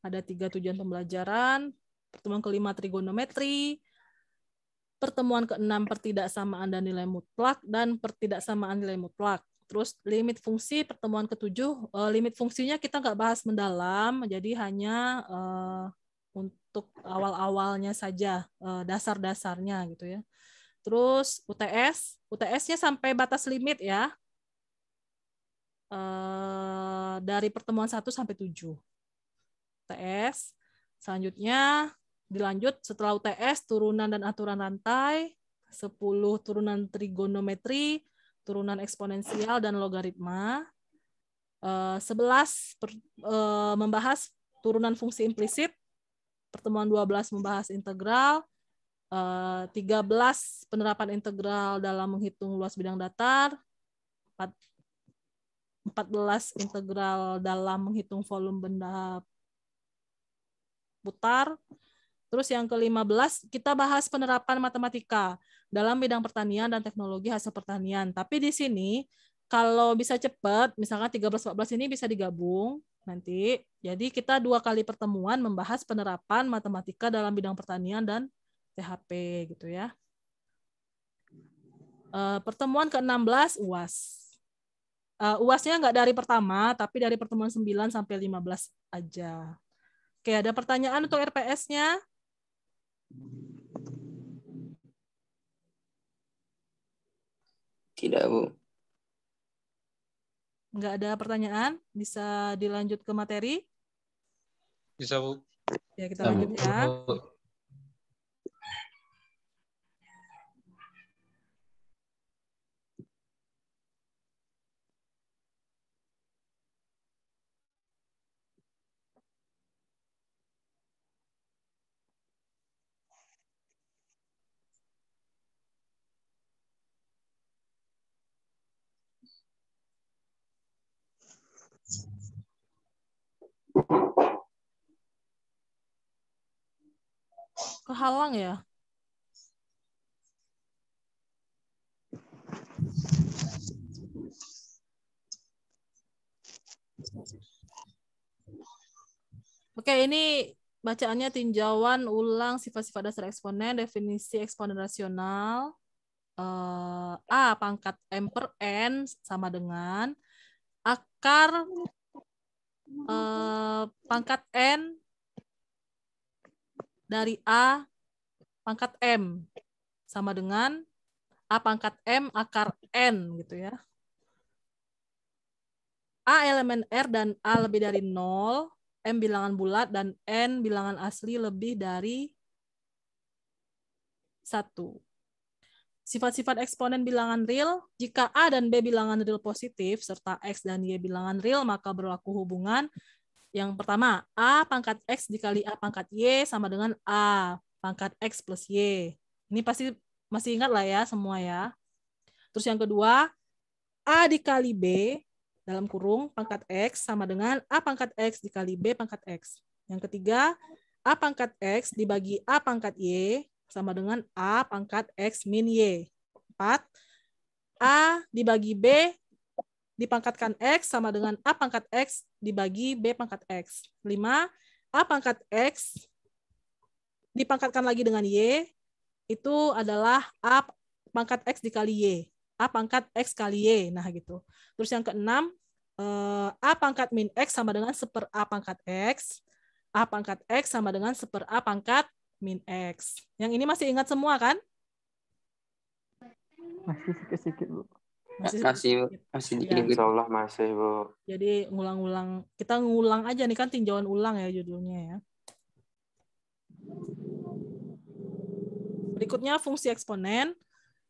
ada 3 tujuan pembelajaran. Pertemuan kelima, trigonometri. Pertemuan keenam, pertidaksamaan dan nilai mutlak, dan pertidaksamaan nilai mutlak. Terus limit fungsi, pertemuan ketujuh, limit fungsinya kita nggak bahas mendalam, jadi hanya untuk awal-awalnya saja, dasar-dasarnya gitu ya. Terus UTS-nya sampai batas limit ya, dari pertemuan 1 sampai 7. UTS, selanjutnya dilanjut setelah UTS, turunan dan aturan rantai, 10 turunan trigonometri, turunan eksponensial dan logaritma, 11 membahas turunan fungsi implisit, pertemuan 12 membahas integral, 13 penerapan integral dalam menghitung luas bidang datar, 14 integral dalam menghitung volume benda putar. Terus yang ke-15 kita bahas penerapan matematika dalam bidang pertanian dan teknologi hasil pertanian. Tapi di sini kalau bisa cepat, misalkan 13-14 ini bisa digabung nanti. Jadi kita 2 kali pertemuan membahas penerapan matematika dalam bidang pertanian dan THP gitu ya. Pertemuan ke-16 UAS. UAS-nya nggak dari pertama, tapi dari pertemuan 9 sampai 15 aja. Oke, ada pertanyaan untuk RPS-nya? Tidak, Bu. Nggak ada pertanyaan? Bisa dilanjut ke materi? Bisa, Bu. Ya, kita lanjut ya. Kehalang ya? Oke, ini bacaannya tinjauan ulang sifat-sifat dasar eksponen, definisi eksponen rasional. A pangkat M per N sama dengan akar pangkat N dari A pangkat M sama dengan A pangkat M akar N gitu ya. A elemen R dan A lebih dari 0, M bilangan bulat dan N bilangan asli lebih dari 1. Sifat-sifat eksponen bilangan real, jika A dan B bilangan real positif, serta X dan Y bilangan real, maka berlaku hubungan yang pertama, A pangkat X dikali A pangkat Y sama dengan A pangkat X plus Y. Ini pasti masih ingat lah ya semua ya. Terus yang kedua, A dikali B dalam kurung pangkat X sama dengan A pangkat X dikali B pangkat X. Yang ketiga, A pangkat X dibagi A pangkat Y sama dengan A pangkat X min Y. 4, A dibagi B dipangkatkan X sama dengan A pangkat X dibagi B pangkat X. 5, A pangkat X dipangkatkan lagi dengan Y, itu adalah A pangkat X dikali Y. A pangkat X kali Y. Nah gitu. Terus yang keenam, A pangkat min X sama dengan 1/A pangkat X. A pangkat X sama dengan 1/A pangkat min X. Yang ini masih ingat semua kan? Masih sedikit-sedikit, Bu. Masih dikit. Insya Allah masih, Bu. Jadi ngulang-ulang. Kita ngulang aja nih kan, tinjauan ulang ya judulnya ya. Berikutnya fungsi eksponen.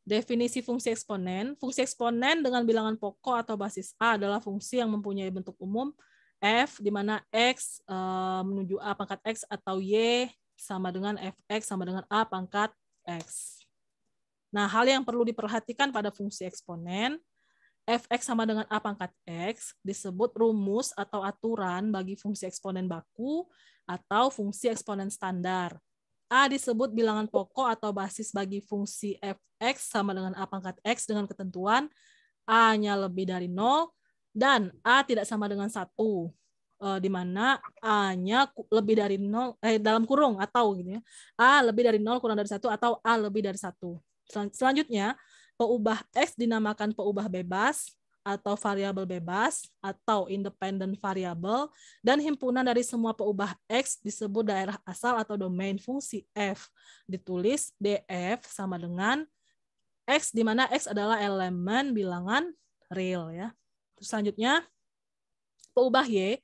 Definisi fungsi eksponen. Fungsi eksponen dengan bilangan pokok atau basis A adalah fungsi yang mempunyai bentuk umum f, di mana x menuju A pangkat x atau y sama dengan fx sama dengan A pangkat x. Nah, hal yang perlu diperhatikan pada fungsi eksponen, fx sama dengan A pangkat x disebut rumus atau aturan bagi fungsi eksponen baku atau fungsi eksponen standar. A disebut bilangan pokok atau basis bagi fungsi fx sama dengan A pangkat x dengan ketentuan A-nya lebih dari 0 dan A tidak sama dengan 1, di mana A-nya lebih dari 0, dalam kurung atau gitu ya, A lebih dari 0 kurang dari 1 atau A lebih dari 1. Selanjutnya, peubah X dinamakan peubah bebas atau variabel bebas atau independent variable, dan himpunan dari semua peubah X disebut daerah asal atau domain fungsi f. Ditulis df sama dengan X, di mana X adalah elemen bilangan real ya. Terus selanjutnya, peubah Y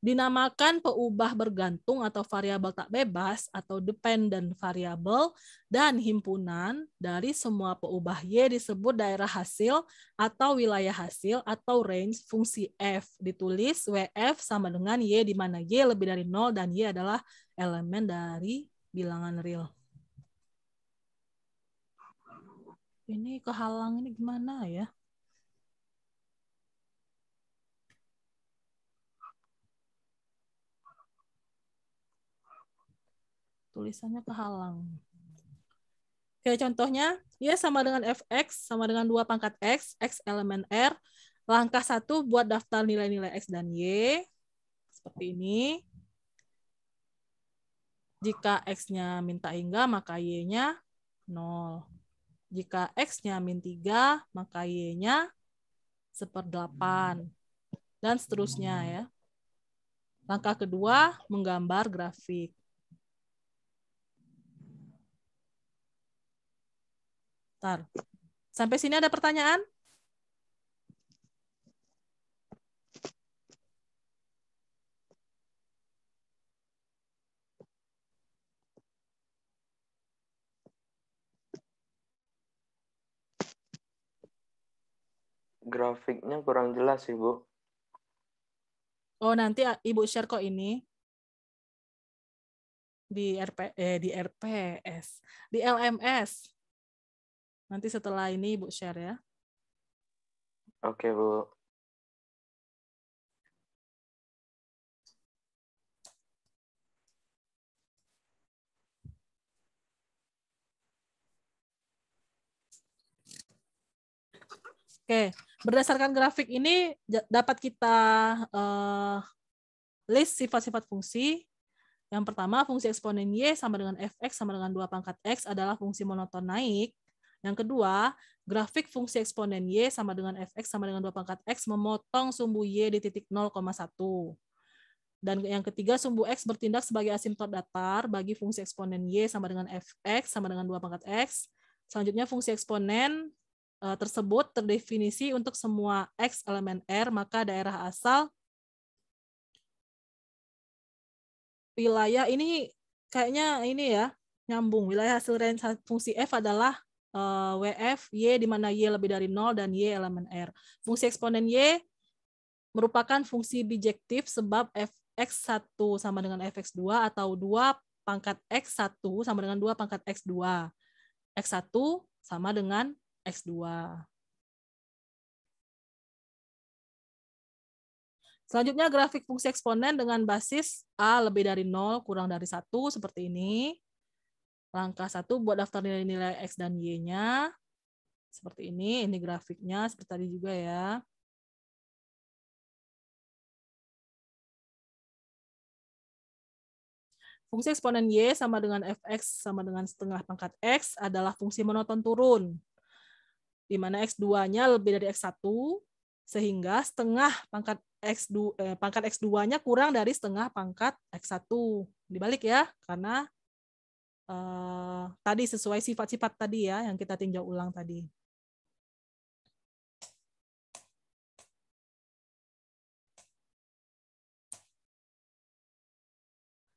dinamakan peubah bergantung atau variabel tak bebas atau dependent variable, dan himpunan dari semua peubah Y disebut daerah hasil atau wilayah hasil atau range fungsi f. Ditulis WF sama dengan Y, di mana Y lebih dari 0 dan Y adalah elemen dari bilangan real. Ini kehalang ini gimana ya? Tulisannya kehalang. Oke, contohnya, Y sama dengan fx sama dengan 2 pangkat x, x elemen R. Langkah 1 buat daftar nilai-nilai x dan y. Seperti ini. Jika x-nya min tak hingga, maka y-nya 0. Jika x-nya min 3, maka y-nya 1/8. Dan seterusnya ya. Langkah kedua, menggambar grafik. Bentar. Sampai sini ada pertanyaan? Grafiknya kurang jelas, Ibu. Oh, nanti Ibu share kok ini. Di RPS. Di LMS. Nanti setelah ini Ibu share ya. Oke, Bu. Oke, berdasarkan grafik ini dapat kita list sifat-sifat fungsi. Yang pertama, fungsi eksponen Y sama dengan fx sama dengan 2 pangkat x adalah fungsi monoton naik. Yang kedua, grafik fungsi eksponen Y sama dengan fx sama dengan 2 pangkat x memotong sumbu Y di titik 0,1. Dan yang ketiga, sumbu x bertindak sebagai asimtot datar bagi fungsi eksponen Y sama dengan fx sama dengan 2 pangkat x. Selanjutnya, fungsi eksponen tersebut terdefinisi untuk semua X elemen R, maka daerah asal wilayah ini kayaknya ini ya, nyambung. Wilayah hasil range fungsi F adalah WF Y, di mana Y lebih dari 0 dan Y elemen R. Fungsi eksponen Y merupakan fungsi bijektif sebab fx1 sama dengan fx2 atau 2 pangkat x1 sama dengan 2 pangkat x2. x1 sama dengan x2. Selanjutnya grafik fungsi eksponen dengan basis A lebih dari 0 kurang dari 1 seperti ini. Langkah 1 buat daftar nilai-nilai X dan Y-nya. Seperti ini grafiknya seperti tadi juga ya. Fungsi eksponen Y sama dengan Fx sama dengan setengah pangkat X adalah fungsi monoton turun, di mana X2-nya lebih dari X1, sehingga setengah pangkat X2-nya kurang dari setengah pangkat X1. Dibalik ya, karena tadi sesuai sifat-sifat tadi ya, yang kita tinjau ulang tadi.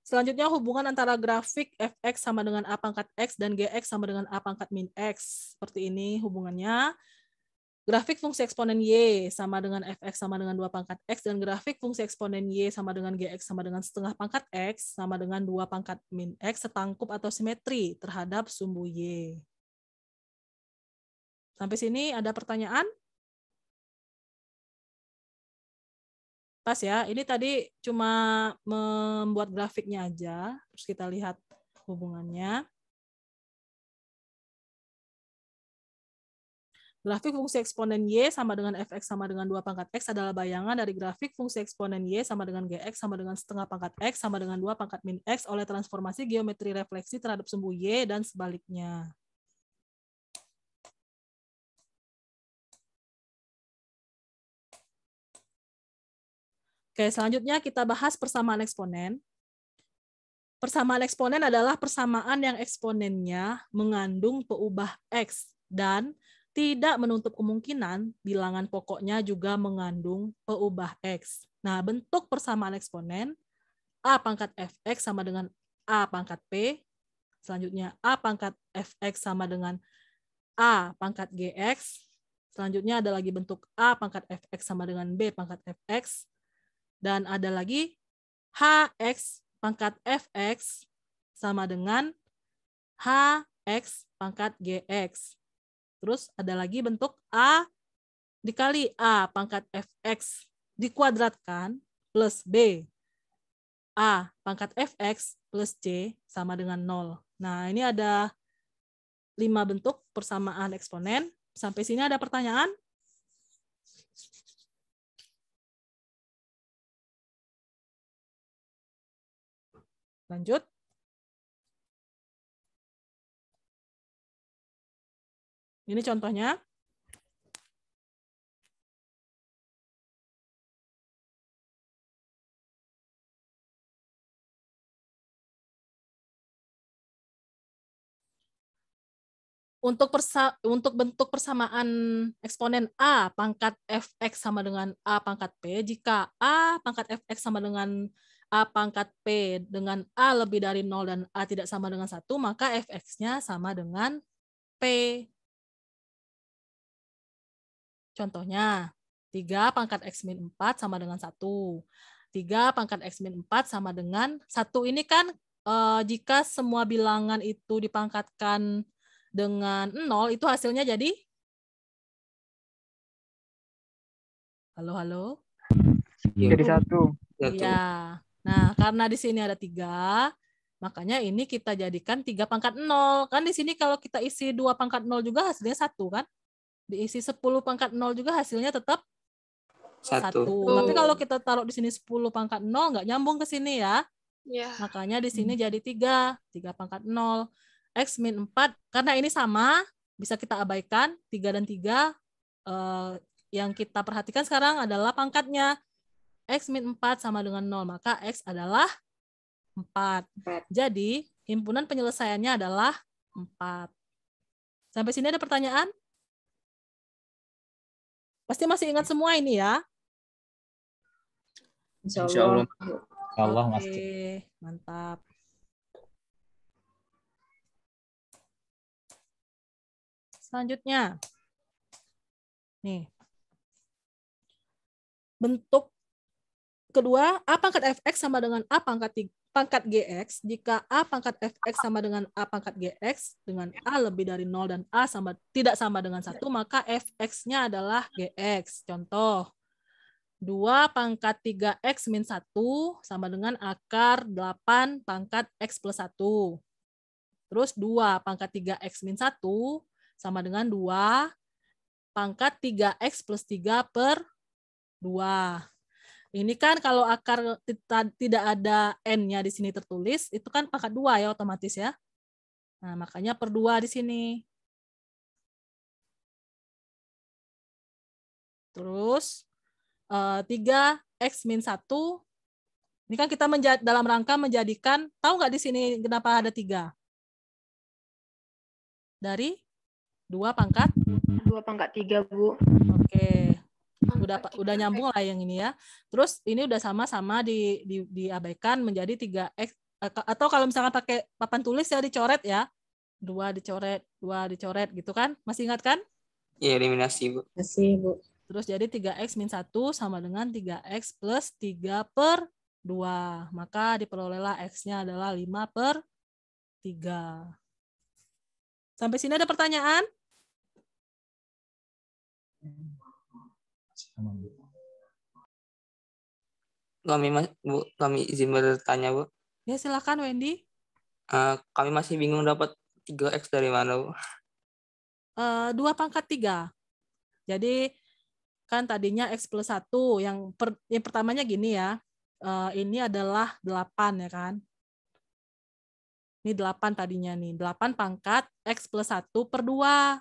Selanjutnya hubungan antara grafik fx sama dengan a pangkat x dan gx sama dengan a pangkat min x. Seperti ini hubungannya. Grafik fungsi eksponen y sama dengan fx sama dengan 2 pangkat x, dan grafik fungsi eksponen y sama dengan gx sama dengan setengah pangkat x sama dengan 2 pangkat min x setangkup atau simetri terhadap sumbu y. Sampai sini ada pertanyaan? Pas ya, ini tadi cuma membuat grafiknya aja, terus kita lihat hubungannya. Grafik fungsi eksponen Y sama dengan Fx sama dengan 2 pangkat X adalah bayangan dari grafik fungsi eksponen Y sama dengan Gx sama dengan setengah pangkat X sama dengan 2 pangkat min X oleh transformasi geometri refleksi terhadap sumbu Y dan sebaliknya. Oke, selanjutnya kita bahas persamaan eksponen. Persamaan eksponen adalah persamaan yang eksponennya mengandung peubah X dan tidak menutup kemungkinan bilangan pokoknya juga mengandung peubah X. Nah, bentuk persamaan eksponen A pangkat Fx sama dengan A pangkat P. Selanjutnya A pangkat Fx sama dengan A pangkat Gx. Selanjutnya ada lagi bentuk A pangkat Fx sama dengan B pangkat Fx. Dan ada lagi Hx pangkat Fx sama dengan Hx pangkat Gx. Terus ada lagi bentuk A dikali A pangkat Fx dikuadratkan plus B. A pangkat Fx plus C sama dengan 0. Nah, ini ada 5 bentuk persamaan eksponen. Sampai sini ada pertanyaan? Lanjut. Ini contohnya. Untuk bentuk persamaan eksponen A pangkat Fx sama dengan A pangkat P, jika A pangkat Fx sama dengan A pangkat P dengan A lebih dari 0 dan A tidak sama dengan 1, maka Fx-nya sama dengan P. Contohnya, 3 pangkat X min 4 sama dengan 1. 3 pangkat X min 4 sama dengan 1. Ini kan jika semua bilangan itu dipangkatkan dengan 0, itu hasilnya jadi? Halo? Jadi 1. Iya. Nah, karena di sini ada 3, makanya ini kita jadikan 3 pangkat 0. Kan di sini kalau kita isi 2 pangkat 0 juga hasilnya 1 kan? Diisi 10 pangkat 0 juga hasilnya tetap 1. Tapi kalau kita taruh di sini 10 pangkat 0 nggak nyambung ke sini ya. Makanya di sini jadi 3 pangkat 0. X min 4, karena ini sama, bisa kita abaikan. 3 dan 3 yang kita perhatikan sekarang adalah pangkatnya. X min 4 sama dengan 0, maka X adalah 4. Jadi, himpunan penyelesaiannya adalah 4. Sampai sini ada pertanyaan? Pasti masih ingat semua ini ya? Insya Allah. Allah, Oke, Mas. mantap. Selanjutnya. Nih. Bentuk kedua, A pangkat fx sama dengan A pangkat gx. Jika A pangkat fx sama dengan A pangkat gx dengan A lebih dari 0 dan A tidak sama dengan 1, maka fx-nya adalah gx. Contoh, 2 pangkat 3x min 1 sama dengan akar 8 pangkat x plus 1. Terus 2 pangkat 3x min 1 sama dengan 2 pangkat 3x plus 3 per 2. Ini kan kalau akar tidak ada n-nya di sini tertulis, itu kan pangkat 2 ya otomatis ya. Nah, makanya per 2 di sini. Terus 3x min 1. Ini kan kita dalam rangka menjadikan, tahu nggak di sini kenapa ada 3? Dari 2 pangkat? 2 pangkat 3, Bu. Oke. Udah nyambung lah yang ini ya. Terus ini udah sama-sama diabaikan menjadi 3x, atau kalau misalkan pakai papan tulis ya dicoret ya. 2 dicoret, 2 dicoret gitu kan? Masih ingat kan? Iya, eliminasi, Bu. Masih, Bu. Terus jadi 3x min 1 sama dengan 3x plus 3 per 2. Maka diperolehlah x-nya adalah 5 per 3. Sampai sini ada pertanyaan? Kami izin bertanya, Bu. Ya, silakan Wendy. Kami masih bingung dapat 3x dari mana, Bu? 2 pangkat 3. Jadi kan tadinya x plus 1 yang pertamanya gini ya. Ini adalah 8 ya kan. Ini 8 tadinya nih. 8 pangkat x plus 1 per 2.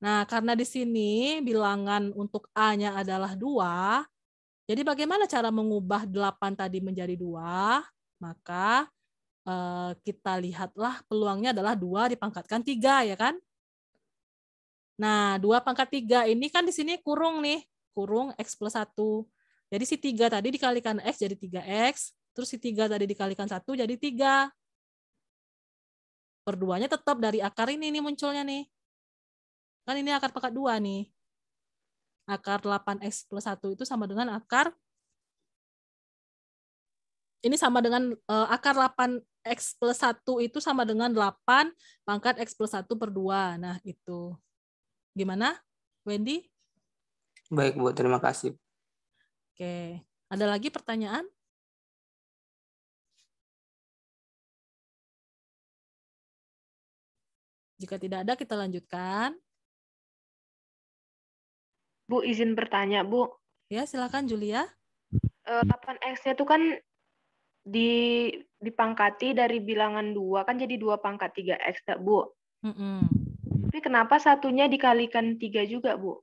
Nah, karena di sini bilangan untuk A-nya adalah 2, jadi bagaimana cara mengubah 8 tadi menjadi 2? Maka kita lihatlah peluangnya adalah 2 dipangkatkan 3, ya kan? Nah, 2 pangkat 3 ini kan di sini kurung nih, kurung x plus 1. Jadi si 3 tadi dikalikan x jadi 3x, terus si 3 tadi dikalikan 1 jadi 3. Per 2-nya tetap dari akar ini nih munculnya nih. Kan ini akar pangkat 2 nih. Akar 8x plus 1 itu sama dengan akar, ini sama dengan akar 8x plus 1 itu sama dengan 8 pangkat x plus 1 per 2. Nah, itu. Gimana, Wendy? Baik, Bu. Terima kasih. Oke. Ada lagi pertanyaan? Jika tidak ada, kita lanjutkan. Bu, izin bertanya, Bu. Ya, silakan Julia. 8x-nya itu kan dipangkati dari bilangan 2, kan jadi 2 pangkat 3x, tak, Bu? Tapi kenapa satunya dikalikan 3 juga, Bu?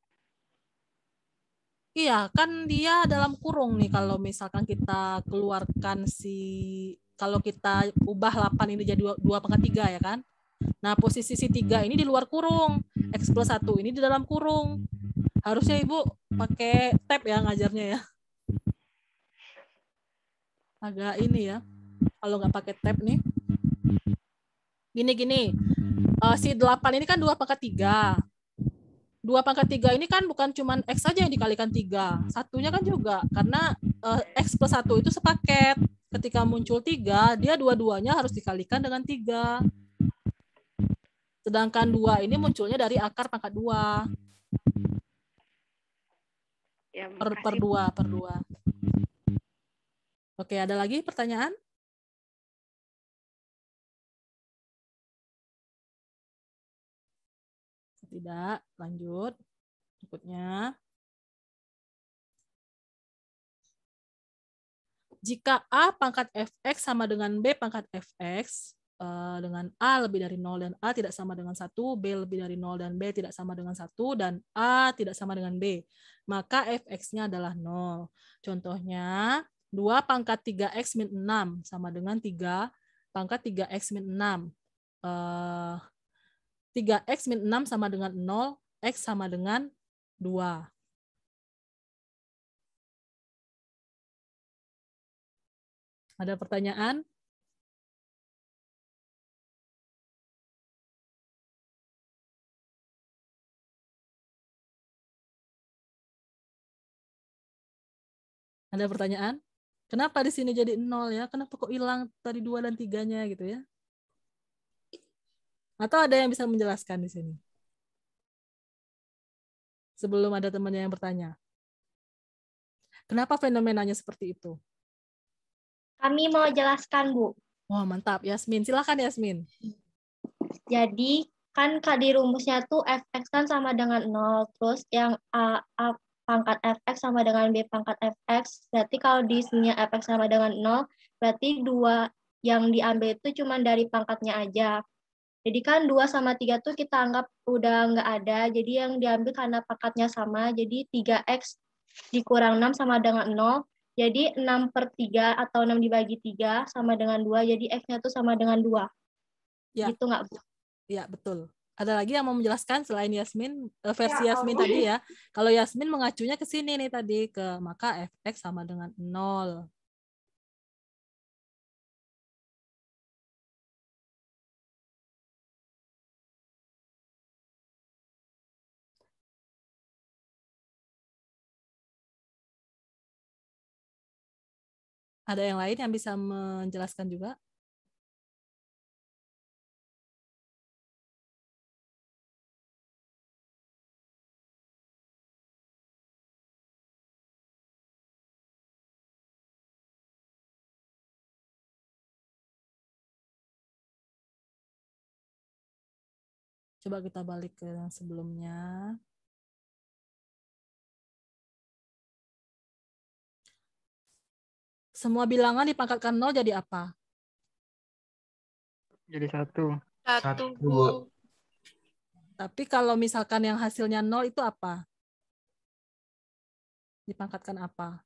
Iya, kan dia dalam kurung nih kalau misalkan kita keluarkan kalau kita ubah 8 ini jadi 2 pangkat 3 ya kan? Nah, posisi si 3 ini di luar kurung, x plus 1 ini di dalam kurung. Harusnya Ibu pakai tab ya ngajarnya ya. Agak ini ya. Kalau nggak pakai tab nih. Gini. Si 8 ini kan 2 pangkat 3. 2 pangkat 3 ini kan bukan cuma x saja yang dikalikan 3. Satunya kan juga. Karena x plus 1 itu sepaket. Ketika muncul 3, dia dua-duanya harus dikalikan dengan 3. Sedangkan 2 ini munculnya dari akar pangkat 2. Ya, per 2. Oke, ada lagi pertanyaan? Tidak, lanjut. Berikutnya. Jika A pangkat fx sama dengan B pangkat fx, dengan A lebih dari 0 dan A tidak sama dengan 1, B lebih dari 0 dan B tidak sama dengan 1, dan A tidak sama dengan B, maka fx-nya adalah 0. Contohnya, 2 pangkat 3x min 6 sama dengan 3 pangkat 3x min 6. 3x min 6 sama dengan 0, x sama dengan 2. Ada pertanyaan? Ada pertanyaan? Kenapa di sini jadi 0 ya? Kenapa kok hilang tadi 2 dan 3-nya gitu ya? Atau ada yang bisa menjelaskan di sini? Sebelum ada temannya yang bertanya. Kenapa fenomenanya seperti itu? Kami mau jelaskan, Bu. Wah, mantap. Yasmin, silakan Yasmin. Jadi, kan di rumusnya tuh fx kan sama dengan 0. Terus yang A pangkat fx sama dengan B pangkat fx. Berarti kalau di sini fx sama dengan 0, berarti 2 yang diambil itu cuma dari pangkatnya aja. Jadi kan 2 sama 3 tuh kita anggap udah nggak ada. Jadi yang diambil karena pangkatnya sama. Jadi 3x dikurang 6 sama dengan 0. Jadi 6/3 atau 6 dibagi 3 sama dengan 2. Jadi x-nya tuh sama dengan 2. Ya. Gitu nggak, Bu? Ya, betul. Ada lagi yang mau menjelaskan selain Yasmin, versi Yasmin tadi ya. Kalau Yasmin mengacunya ke sini nih tadi, ke maka fx sama dengan 0. Ada yang lain yang bisa menjelaskan juga? Coba kita balik ke yang sebelumnya. Semua bilangan dipangkatkan 0 jadi apa? Jadi 1. 1, Bu. Tapi kalau misalkan yang hasilnya 0 itu apa? Dipangkatkan apa?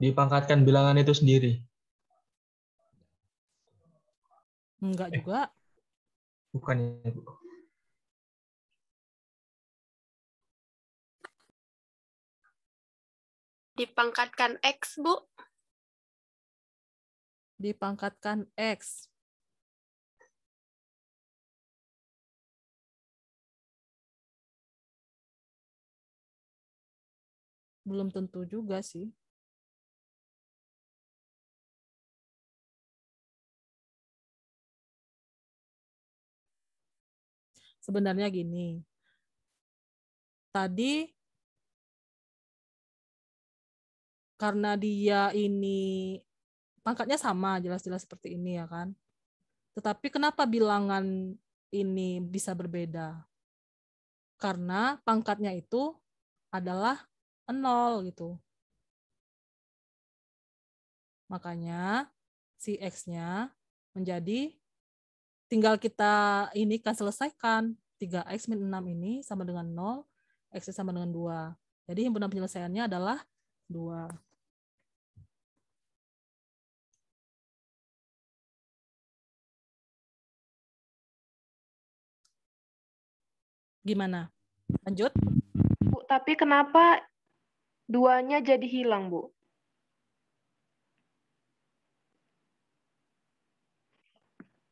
Dipangkatkan bilangan itu sendiri. Enggak juga. Bukan ya, Bu. Dipangkatkan X, Bu. Dipangkatkan X. Belum tentu juga sih. Sebenarnya gini. Tadi karena dia ini pangkatnya sama, jelas-jelas seperti ini ya kan. Tetapi kenapa bilangan ini bisa berbeda? Karena pangkatnya itu adalah 0 gitu. Makanya si X-nya menjadi, tinggal kita ini kan selesaikan. 3X min 6 ini sama dengan 0, X sama dengan 2. Jadi himpunan penyelesaiannya adalah 2. Gimana? Lanjut? Bu, tapi kenapa 2-nya jadi hilang, Bu?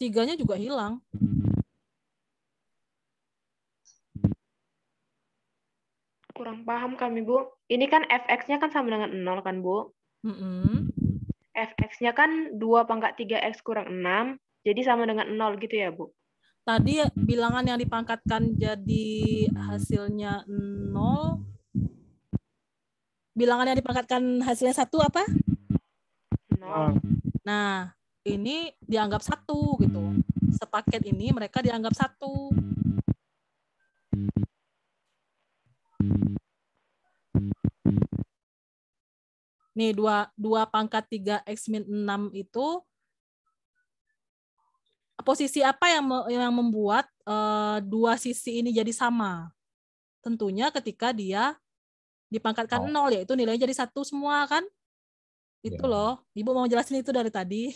Tiganya juga hilang. Kurang paham kami, Bu. Ini kan fx-nya kan sama dengan 0 kan, Bu? Fx-nya kan 2 pangkat 3x kurang 6, jadi sama dengan 0 gitu ya, Bu? Tadi bilangan yang dipangkatkan jadi hasilnya 0. Bilangan yang dipangkatkan hasilnya 1 apa? 0. Nah, ini dianggap 1 gitu. Sepaket ini mereka dianggap 1. Nih, 2 pangkat 3x min 6 itu posisi apa yang membuat dua sisi ini jadi sama? Tentunya ketika dia dipangkatkan 0, yaitu nilainya jadi 1 semua kan? Itu loh. Ibu mau jelasin itu dari tadi.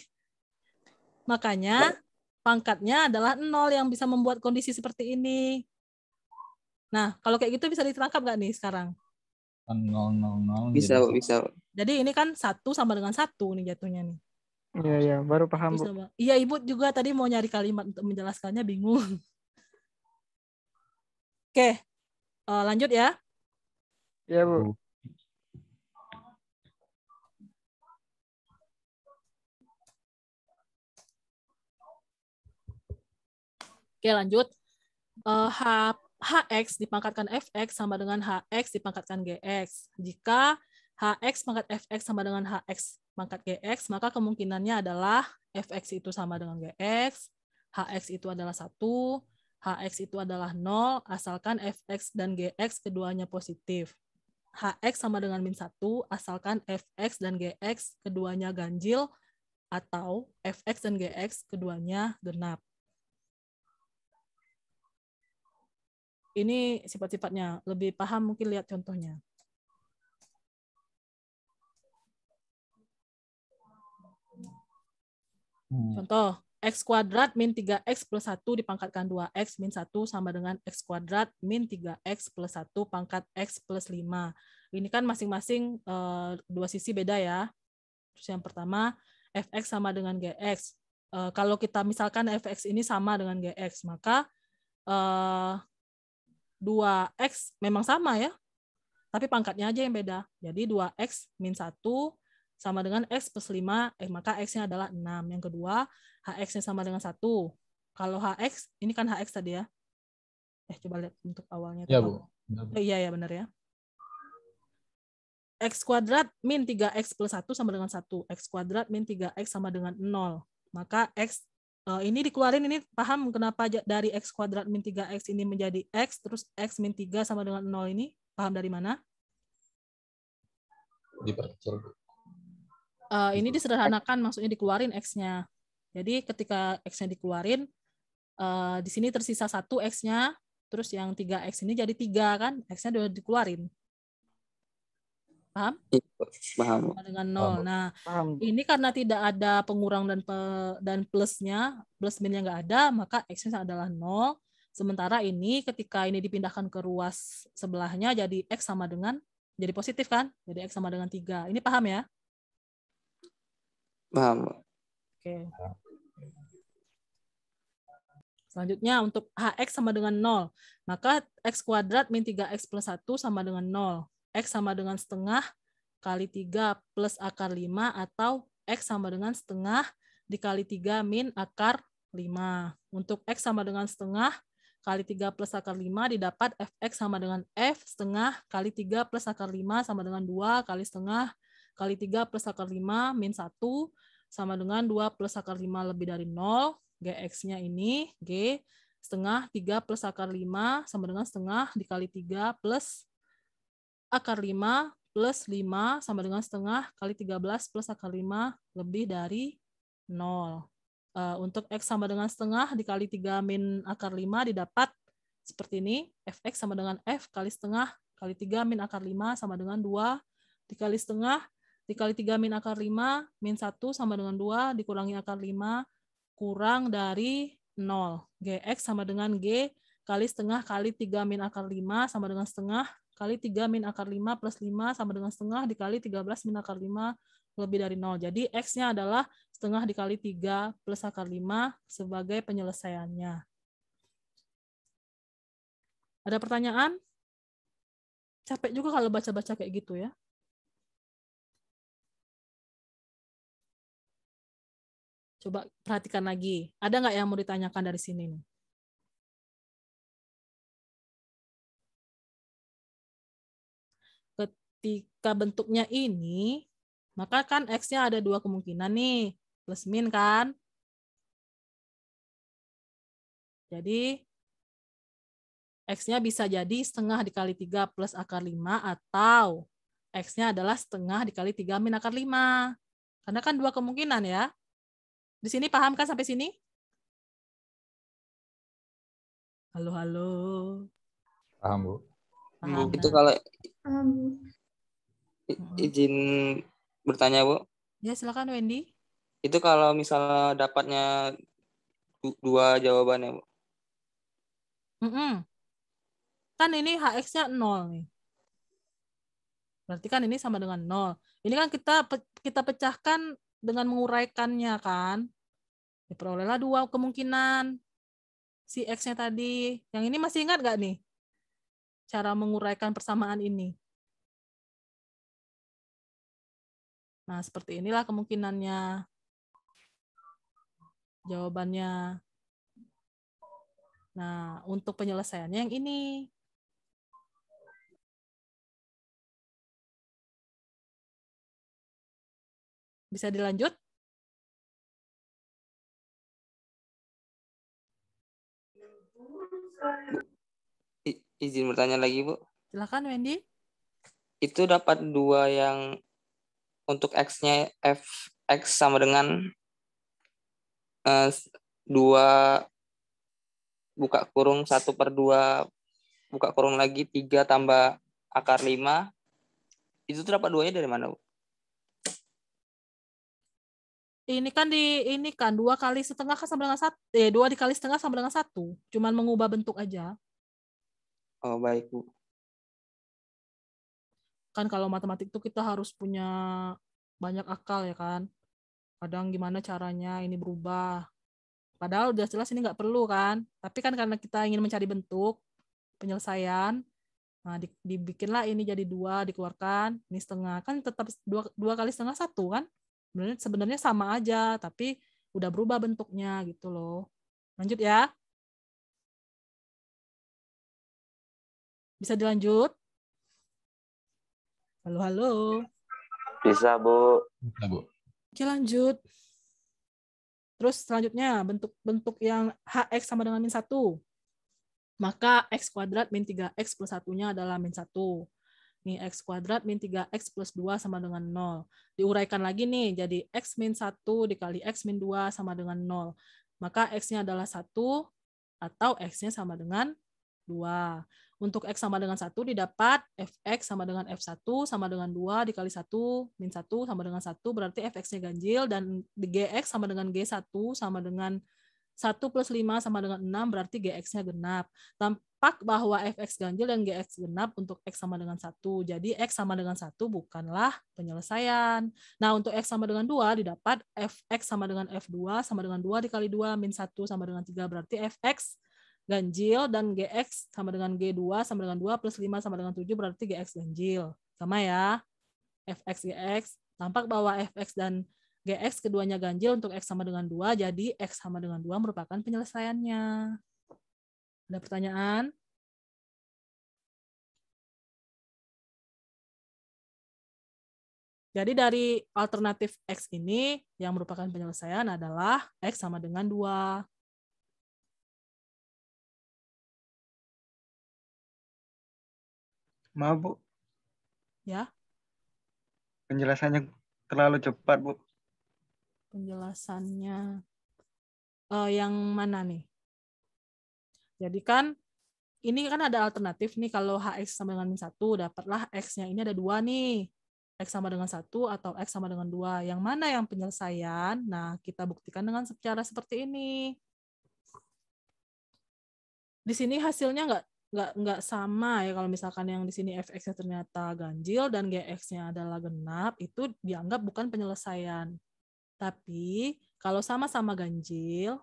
Makanya pangkatnya adalah 0 yang bisa membuat kondisi seperti ini. Nah, kalau kayak gitu bisa ditangkap nggak nih sekarang? 0, 0, 0. Bisa, Bu, bisa. Jadi ini kan 1 sama dengan 1 nih jatuhnya nih. Iya, baru paham, Bu. Iya, Ibu juga tadi mau nyari kalimat untuk menjelaskannya bingung. Oke, lanjut ya. Iya, Bu. Oke, lanjut. Hx dipangkatkan fx sama dengan hx dipangkatkan gx. Jika hx pangkat fx sama dengan hx pangkat gx, maka kemungkinannya adalah fx itu sama dengan gx, hx itu adalah 1, hx itu adalah 0, asalkan fx dan gx keduanya positif. Hx sama dengan min 1, asalkan fx dan gx keduanya ganjil, atau fx dan gx keduanya genap. Ini sifat-sifatnya. Lebih paham mungkin lihat contohnya. Contoh, x kuadrat min 3x plus 1 dipangkatkan 2x min 1 sama dengan x kuadrat min 3x plus 1 pangkat x plus 5. Ini kan masing-masing dua sisi beda ya. Terus yang pertama, fx sama dengan gx. Kalau kita misalkan fx ini sama dengan gx, maka 2x memang sama ya, tapi pangkatnya aja yang beda. Jadi 2x min 1 sama dengan x plus 5, maka x-nya adalah 6. Yang kedua, hx-nya sama dengan 1. Kalau hx, ini kan hx tadi ya. Coba lihat untuk awalnya. Iya, Bu. Iya, benar ya. X kuadrat min 3x plus 1 sama dengan 1. X kuadrat min 3x sama dengan 0. Maka x ini dikeluarin, ini paham kenapa dari x kuadrat min 3x ini menjadi x, terus x min 3 sama dengan 0 ini, paham dari mana? Diperkecil. Ini disederhanakan, maksudnya dikeluarin x-nya. Jadi ketika x-nya dikeluarin, di sini tersisa 1 x-nya, terus yang 3x ini jadi 3 kan, x-nya udah dikeluarin. Paham? Paham. Dengan 0. Nah, ini karena tidak ada pengurang dan plusnya, plus minnya nggak ada, maka x-nya adalah 0. Sementara ini ketika ini dipindahkan ke ruas sebelahnya, jadi x sama dengan, jadi positif kan? Jadi x sama dengan 3. Ini paham ya? Paham. Oke. Selanjutnya untuk hx sama dengan 0, maka x kuadrat min 3x plus 1 sama dengan 0. X sama dengan setengah kali 3 plus akar 5, atau X sama dengan setengah dikali 3 min akar 5. Untuk X sama dengan setengah kali 3 plus akar 5 didapat Fx sama dengan F setengah kali 3 plus akar 5 sama dengan 2 kali setengah kali 3 plus akar 5 min 1 sama dengan 2 plus akar 5 lebih dari 0. Gx-nya ini G setengah 3 plus akar 5 sama dengan setengah dikali 3 plus akar 5 plus 5 sama dengan setengah kali 13 plus akar 5 lebih dari 0. Untuk X sama dengan setengah dikali 3 min akar 5 didapat seperti ini. Fx sama dengan F kali setengah kali 3 min akar 5 sama dengan 2 dikali setengah dikali 3 min akar 5 min 1 sama dengan 2 dikurangi akar 5 kurang dari 0. Gx sama dengan G kali setengah kali 3 min akar 5 sama dengan setengah kali 3 min akar 5 plus 5 sama dengan setengah dikali 13 min akar 5 lebih dari 0. Jadi X-nya adalah setengah dikali 3 plus akar 5 sebagai penyelesaiannya. Ada pertanyaan? Capek juga kalau baca-baca kayak gitu ya. Coba perhatikan lagi. Ada nggak yang mau ditanyakan dari sini nih? Ketika bentuknya ini, maka kan X-nya ada dua kemungkinan nih, plus min kan. Jadi, X-nya bisa jadi setengah dikali 3 plus akar 5, atau X-nya adalah setengah dikali 3 min akar 5. Karena kan dua kemungkinan ya. Di sini paham kan sampai sini? Halo, halo. Paham, Bu. Paham. Itu kalau izin bertanya, Bu. Ya, silakan Wendy. Itu kalau misalnya dapatnya dua jawabannya, Bu. Kan ini HX-nya 0 nih. Berarti kan ini sama dengan 0. Ini kan kita pecahkan dengan menguraikannya kan. Diperolehlah dua kemungkinan si X-nya tadi. Yang ini masih ingat nggak nih? Cara menguraikan persamaan ini. Nah, seperti inilah kemungkinannya. Jawabannya. Nah, untuk penyelesaiannya yang ini. Bisa dilanjut? Izin bertanya lagi, Bu. Silakan, Wendy. Itu dapat dua yang untuk X-nya Fx sama dengan 2 buka kurung 1/2 buka kurung lagi 3 tambah akar 5. Itu tuh dapat duanya dari mana, Bu? Ini kan 2 kali setengah kan sama dengan 1. 2 dikali setengah sama dengan 1. Cuman mengubah bentuk aja. Oh, baik, Bu. Kan kalau matematik itu kita harus punya banyak akal ya kan. Kadang gimana caranya ini berubah. Padahal udah jelas ini nggak perlu kan. Tapi kan karena kita ingin mencari bentuk penyelesaian, nah dibikinlah ini jadi 2, dikeluarkan, ini setengah. Kan tetap 2 kali setengah 1 kan. Sebenarnya sama aja, tapi udah berubah bentuknya gitu loh. Lanjut ya. Bisa dilanjut? Halo. Bisa, Bu. Bisa, Bu. Oke, lanjut. Terus selanjutnya bentuk yang HX sama dengan min 1. Maka X kuadrat min 3X plus 1-nya adalah min 1. Nih, X kuadrat min 3X plus 2 sama dengan 0. Diuraikan lagi nih, jadi X min 1 dikali X min 2 sama dengan 0. Maka X-nya adalah 1 atau X-nya sama dengan 2. Untuk X sama dengan 1 didapat Fx sama dengan F1 sama dengan 2 dikali 1 min 1 sama dengan 1. Berarti Fx-nya ganjil dan Gx sama dengan G1 sama dengan 1 plus 5 sama dengan 6, berarti Gx-nya genap. Tampak bahwa Fx ganjil dan Gx genap untuk X sama dengan 1. Jadi X sama dengan 1 bukanlah penyelesaian. Nah, untuk X sama dengan 2 didapat Fx sama dengan F2 sama dengan 2 dikali 2 min 1 sama dengan 3. Berarti Fx ganjil dan Gx sama dengan G2 sama dengan 2 plus 5 sama dengan 7, berarti Gx ganjil. Sama ya. Fx, Gx. Tampak bahwa Fx dan Gx keduanya ganjil untuk X sama dengan 2, jadi X sama dengan 2 merupakan penyelesaiannya. Ada pertanyaan? Jadi dari alternatif X ini yang merupakan penyelesaian adalah X sama dengan 2. Maaf, Bu. Ya. Penjelasannya terlalu cepat, Bu. Penjelasannya yang mana nih? Jadi kan ini kan ada alternatif nih, kalau HX sama dengan min 1, dapatlah X-nya ini ada 2 nih. X sama dengan 1 atau X sama dengan 2. Yang mana yang penyelesaian? Nah, kita buktikan dengan cara seperti ini. Di sini hasilnya nggak sama ya. Kalau misalkan yang di sini Fx-nya ternyata ganjil dan Gx-nya adalah genap, itu dianggap bukan penyelesaian. Tapi kalau sama-sama ganjil,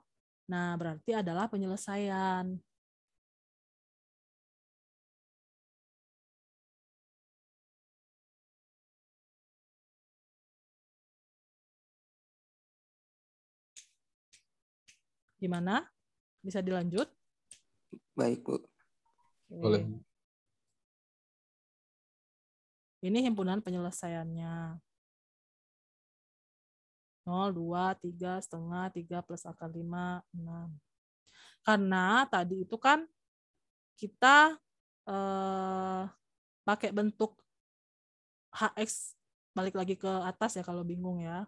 nah berarti adalah penyelesaian. Gimana? Bisa dilanjut? Baik, Bu. Boleh. Ini himpunan penyelesaiannya. 0, 2, 3, setengah, 3 plus akar 5, 6. Karena tadi itu kan kita pakai bentuk HX, balik lagi ke atas ya kalau bingung ya.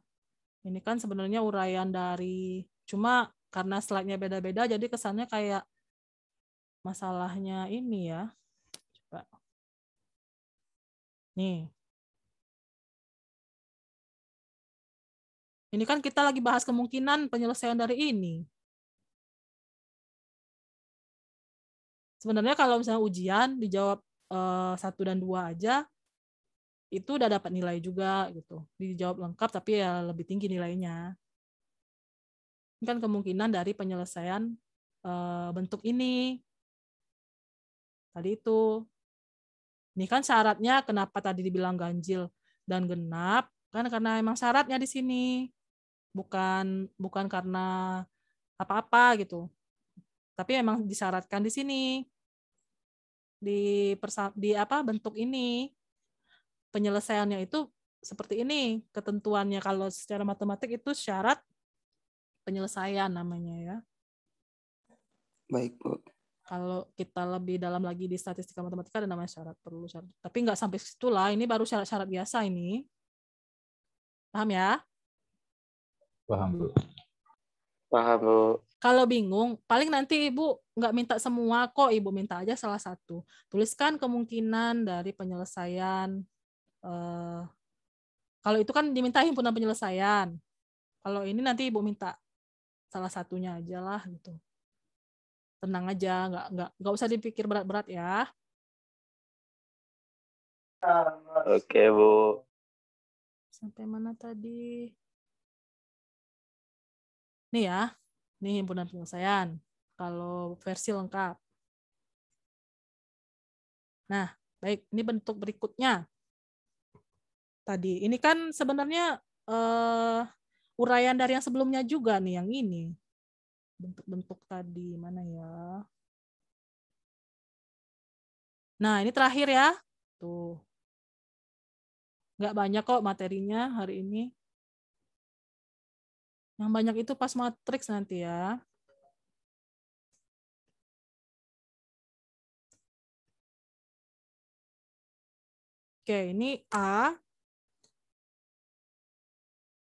Ini kan sebenarnya uraian dari, cuma karena slide-nya beda-beda jadi kesannya kayak masalahnya ini ya. Coba. Nih. Ini kan kita lagi bahas kemungkinan penyelesaian dari ini. Sebenarnya kalau misalnya ujian dijawab 1 dan 2 aja, itu udah dapat nilai juga gitu. Dijawab lengkap tapi ya lebih tinggi nilainya. Ini kan kemungkinan dari penyelesaian bentuk ini. Tadi itu. Ini kan syaratnya kenapa tadi dibilang ganjil dan genap, kan karena emang syaratnya di sini. Bukan karena apa-apa gitu. Tapi emang disyaratkan di sini. Di bentuk ini. Penyelesaiannya itu seperti ini ketentuannya. Kalau secara matematik itu syarat penyelesaian namanya ya. Baik, Bu. Kalau kita lebih dalam lagi di statistika matematika ada namanya syarat, perlu syarat. Tapi nggak sampai situ lah, ini baru syarat-syarat biasa ini. Paham ya? Paham, Bu. Paham, Bu. Kalau bingung, paling nanti Ibu nggak minta semua kok, Ibu minta aja salah satu. Tuliskan kemungkinan dari penyelesaian. Kalau itu kan diminta himpunan penyelesaian. Kalau ini nanti Ibu minta salah satunya aja lah gitu. Tenang aja, nggak usah dipikir berat-berat ya. Oke, Bu. Sampai mana tadi? Nih ya, ini himpunan penyelesaian. Kalau versi lengkap. Nah, baik, ini bentuk berikutnya. Tadi, ini kan sebenarnya uraian dari yang sebelumnya juga nih, yang ini. Bentuk-bentuk tadi, mana ya? Nah, ini terakhir ya. Tuh. Nggak banyak kok materinya hari ini. Yang banyak itu pas matriks nanti ya. Oke, ini A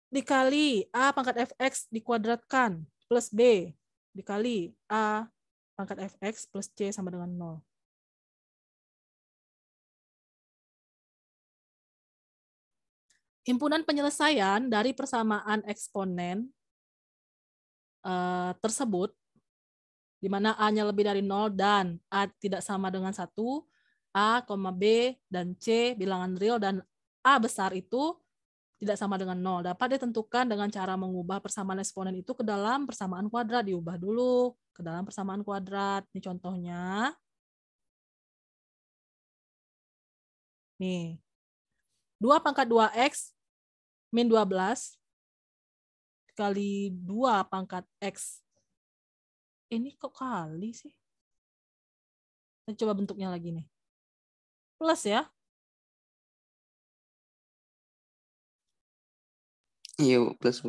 dikali A pangkat fx dikuadratkan plus B dikali A pangkat fx plus C sama dengan 0. Himpunan penyelesaian dari persamaan eksponen tersebut, di mana A-nya lebih dari 0 dan A tidak sama dengan 1, A, B, dan C bilangan real dan A besar itu tidak sama dengan 0. Dapat ditentukan dengan cara mengubah persamaan eksponen itu ke dalam persamaan kuadrat. Diubah dulu ke dalam persamaan kuadrat. Ini contohnya. Nih. 2 pangkat 2x min 12 kali 2 pangkat x. Ini kok kali sih? Kita coba bentuknya lagi nih. Plus ya. Iya, plus.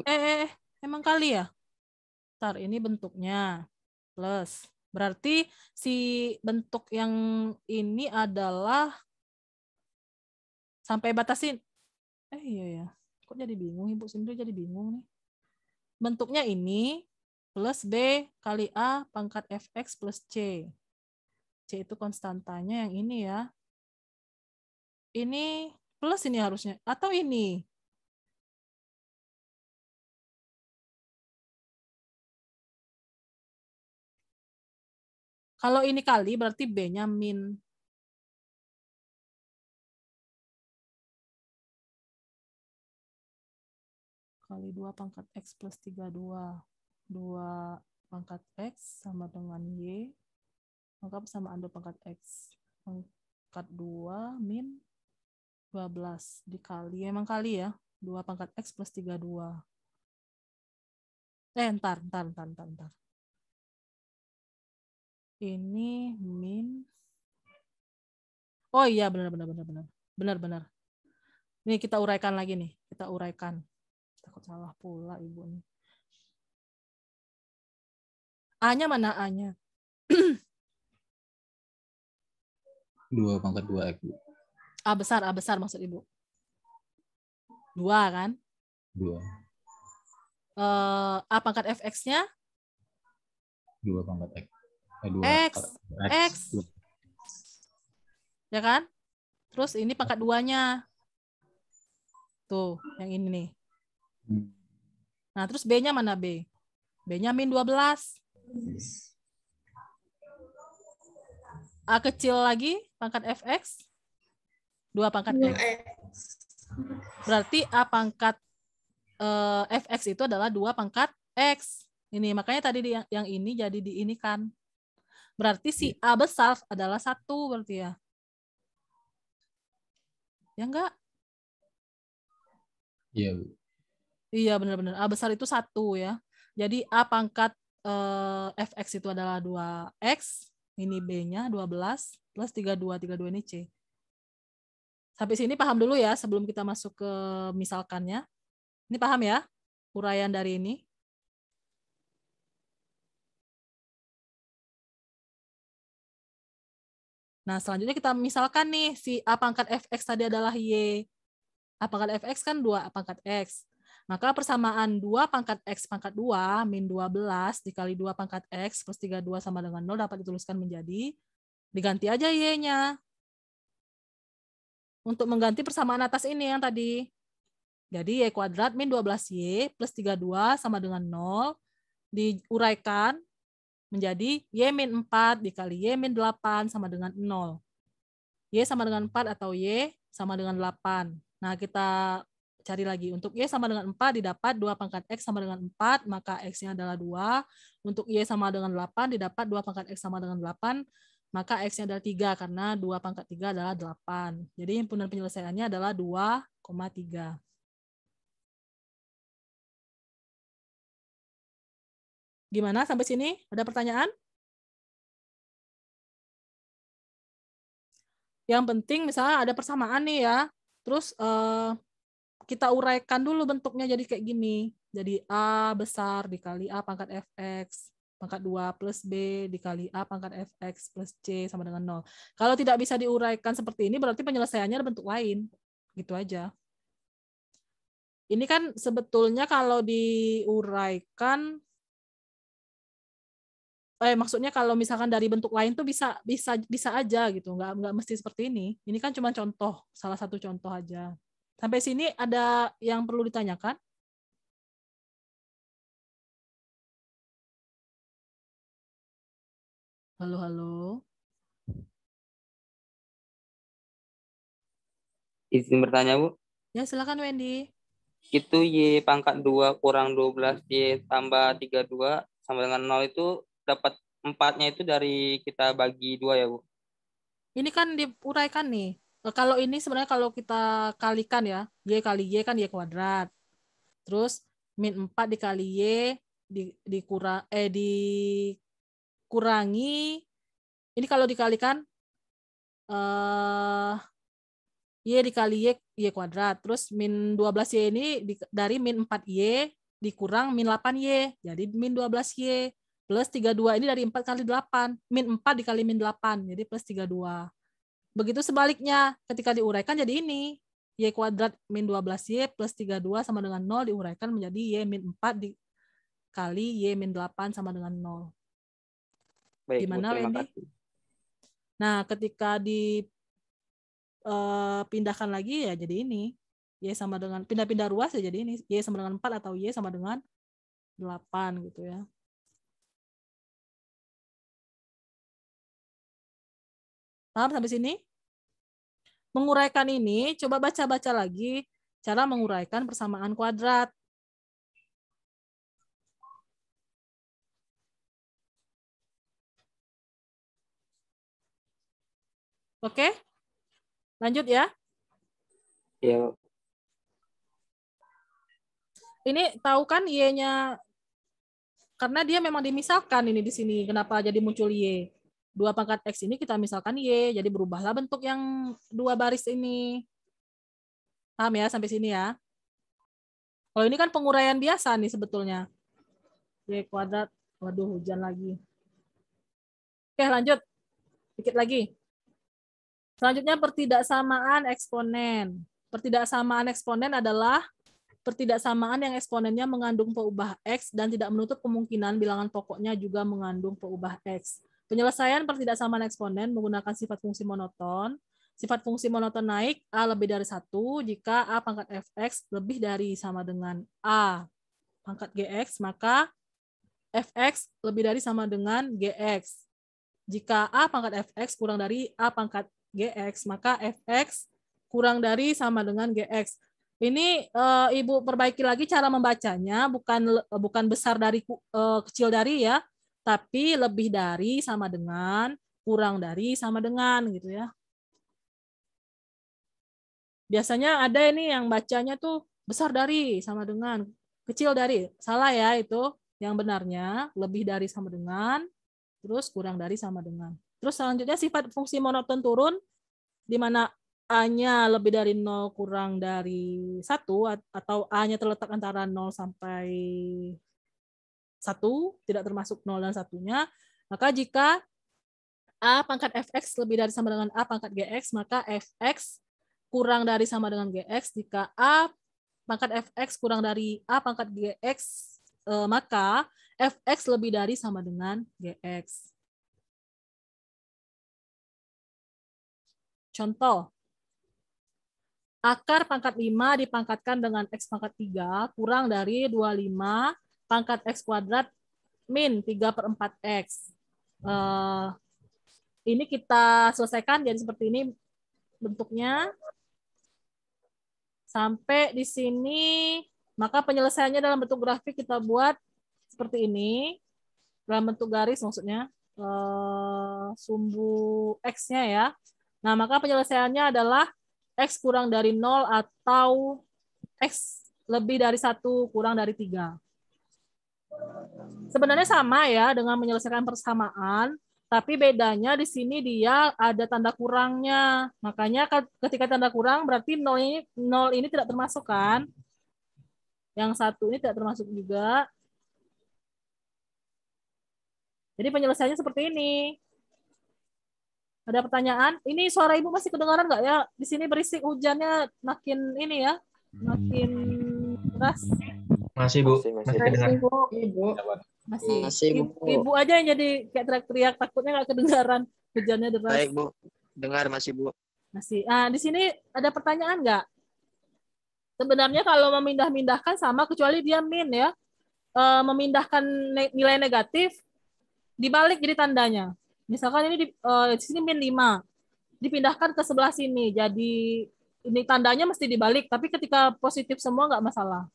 Emang kali ya? Ntar, ini bentuknya plus. Berarti si bentuk yang ini adalah sampai batasin. Iya ya. Kok jadi bingung? Ibu sendiri jadi bingung nih. Bentuknya ini plus B kali A pangkat fx plus C. C itu konstantanya yang ini ya. Ini plus ini harusnya. Atau ini. Kalau ini kali berarti B-nya min. Kali 2 pangkat X plus 32. 2 pangkat X sama dengan Y. Maka persamaan 2 pangkat X. Pangkat 2 min 12. Dikali. Emang kali ya. 2 pangkat X plus 32. Ntar. Ini min. Oh iya, benar. Nih kita uraikan lagi nih. Takut salah pula Ibu nih. A-nya mana A-nya? 2 pangkat 2x. A besar maksud Ibu. 2 kan? 2. A pangkat fx-nya? 2 pangkat x. X. Ya kan? Terus ini pangkat 2-nya. Tuh, yang ini nih. Nah, terus B-nya mana B? B-nya min 12. A kecil lagi, pangkat fx. 2 pangkat x. Berarti A pangkat fx itu adalah 2 pangkat x. Ini, makanya tadi yang ini jadi diinikan. Berarti si A besar adalah 1 berarti ya. Ya enggak? Iya, Bu. Iya, benar-benar. A besar itu 1 ya. Jadi A pangkat fx itu adalah 2x. Ini B-nya 12 plus 32. 32 ini C. Sampai sini paham dulu ya sebelum kita masuk ke misalkannya. Ini paham ya? Uraian dari ini. Nah, selanjutnya kita misalkan nih, si A pangkat fx tadi adalah Y. A pangkat fx kan 2 A pangkat x. Maka persamaan 2 pangkat x pangkat 2 min 12 dikali 2 pangkat x plus 32 sama dengan 0 dapat dituliskan menjadi, diganti aja Y-nya. Untuk mengganti persamaan atas ini yang tadi. Jadi Y kuadrat min 12Y plus 32 sama dengan 0 diuraikan menjadi Y min 4 dikali Y min 8 sama dengan 0. Y sama dengan 4 atau Y sama dengan 8. Nah, kita cari lagi. Untuk Y sama dengan 4 didapat 2 pangkat X sama dengan 4, maka X-nya adalah 2. Untuk Y sama dengan 8 didapat 2 pangkat X sama dengan 8, maka X-nya adalah 3 karena 2 pangkat 3 adalah 8. Jadi himpunan penyelesaiannya adalah 2,3. Gimana sampai sini? Ada pertanyaan? Yang penting misalnya ada persamaan nih ya. Terus kita uraikan dulu bentuknya jadi kayak gini. Jadi A besar dikali A pangkat fx pangkat 2 plus B dikali A pangkat fx plus C sama dengan 0. Kalau tidak bisa diuraikan seperti ini berarti penyelesaiannya ada bentuk lain. Gitu aja. Ini kan sebetulnya kalau diuraikan maksudnya kalau misalkan dari bentuk lain tuh bisa aja gitu, nggak mesti seperti ini. Ini kan cuma contoh, salah satu contoh aja. Sampai sini ada yang perlu ditanyakan? Halo, halo. Izin bertanya, Bu. Ya, silakan Wendy. Itu Y pangkat 2 kurang 12 Y tambah 32 sama dengan 0 itu dapat 4-nya itu dari kita bagi 2 ya, Bu? Ini kan diuraikan nih. Kalau ini sebenarnya kalau kita kalikan ya, Y kali Y kan Y kuadrat. Terus min 4 dikali Y dikurangi. Ini kalau dikalikan Y dikali Y kuadrat. Terus min 12Y ini dari min 4Y dikurang min 8Y. Jadi min 12Y. Plus 32 ini dari 4 kali 8. Min 4 dikali min 8. Jadi plus 32. Begitu sebaliknya. Ketika diuraikan jadi ini. Y kuadrat min 12Y plus 32 sama dengan 0 diuraikan menjadi Y min 4 dikali Y min 8 sama dengan 0. Baik, gimana, Bu, terima Wendy? kasih. Nah, ketika dipindahkan lagi ya jadi ini. Y sama dengan, pindah-pindah ruas ya jadi ini. Y sama dengan 4 atau Y sama dengan 8 gitu ya. Paham sampai sini? Menguraikan ini, coba baca-baca lagi cara menguraikan persamaan kuadrat. Oke? Lanjut ya. Iya. Ini tahu kan Y-nya, karena dia memang dimisalkan ini di sini. Kenapa jadi muncul Y? 2 pangkat X ini kita misalkan Y, jadi berubahlah bentuk yang 2 baris ini. Paham ya sampai sini ya? Kalau ini kan penguraian biasa nih sebetulnya. Y kuadrat, waduh hujan lagi. Oke lanjut, dikit lagi. Selanjutnya pertidaksamaan eksponen. Pertidaksamaan eksponen adalah pertidaksamaan yang eksponennya mengandung peubah X dan tidak menutup kemungkinan bilangan pokoknya juga mengandung peubah X. Penyelesaian pertidaksamaan eksponen menggunakan sifat fungsi monoton. Sifat fungsi monoton naik A lebih dari 1 jika A pangkat fx lebih dari sama dengan A. pangkat GX, maka Fx lebih dari sama dengan GX. Jika A pangkat Fx kurang dari A pangkat GX, maka Fx kurang dari sama dengan GX. Ini Ibu perbaiki lagi cara membacanya, bukan besar dari kecil dari ya, tapi lebih dari sama dengan, kurang dari sama dengan gitu ya. Biasanya ada ini yang bacanya tuh besar dari sama dengan, kecil dari. Salah ya itu. Yang benarnya lebih dari sama dengan, terus kurang dari sama dengan. Terus selanjutnya sifat fungsi monoton turun, di mana A-nya lebih dari 0 kurang dari 1, atau A-nya terletak antara 0 sampai 1, tidak termasuk 0 dan 1-nya. Maka jika A pangkat Fx lebih dari sama dengan A pangkat Gx, maka Fx kurang dari sama dengan Gx. Jika A pangkat Fx kurang dari A pangkat Gx, maka Fx lebih dari sama dengan Gx. Contoh, akar pangkat 5 dipangkatkan dengan X pangkat 3 kurang dari 25 pangkat X kuadrat min 3/4X. Ini kita selesaikan jadi seperti ini bentuknya. Sampai di sini, maka penyelesaiannya dalam bentuk grafik kita buat seperti ini. Dalam bentuk garis maksudnya, sumbu X-nya ya. Nah, maka penyelesaiannya adalah X kurang dari 0 atau X lebih dari 1 kurang dari 3. Sebenarnya sama ya dengan menyelesaikan persamaan, tapi bedanya di sini dia ada tanda kurangnya. Makanya ketika tanda kurang berarti 0 ini tidak termasuk kan? Yang 1 ini tidak termasuk juga. Jadi penyelesaiannya seperti ini. Ada pertanyaan? Ini suara Ibu masih kedengaran nggak ya? Di sini berisik, hujannya makin ini ya, makin keras. Masih, Bu. Masih kedengaran. Masih. Ibu aja yang jadi kayak teriak-teriak, takutnya nggak kedengaran, hujannya deras. Baik, Bu. Dengar masih, Bu. Masih. Nah, di sini ada pertanyaan nggak? Sebenarnya kalau memindah-mindahkan sama, kecuali dia min ya. Memindahkan nilai negatif, dibalik jadi tandanya. Misalkan ini di sini min 5, dipindahkan ke sebelah sini, jadi ini tandanya mesti dibalik, tapi ketika positif semua nggak masalah.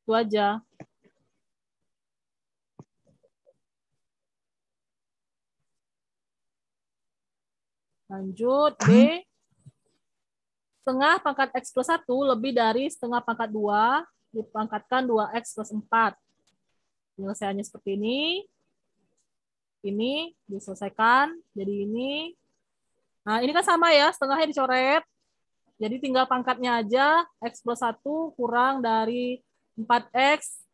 Itu aja. Lanjut, B. Setengah pangkat X plus 1 lebih dari setengah pangkat 2, dipangkatkan 2X plus 4. Penyelesaiannya seperti ini. Ini diselesaikan, jadi ini. Nah, ini kan sama ya, setengahnya dicoret. Jadi tinggal pangkatnya aja, X plus 1 kurang dari 4X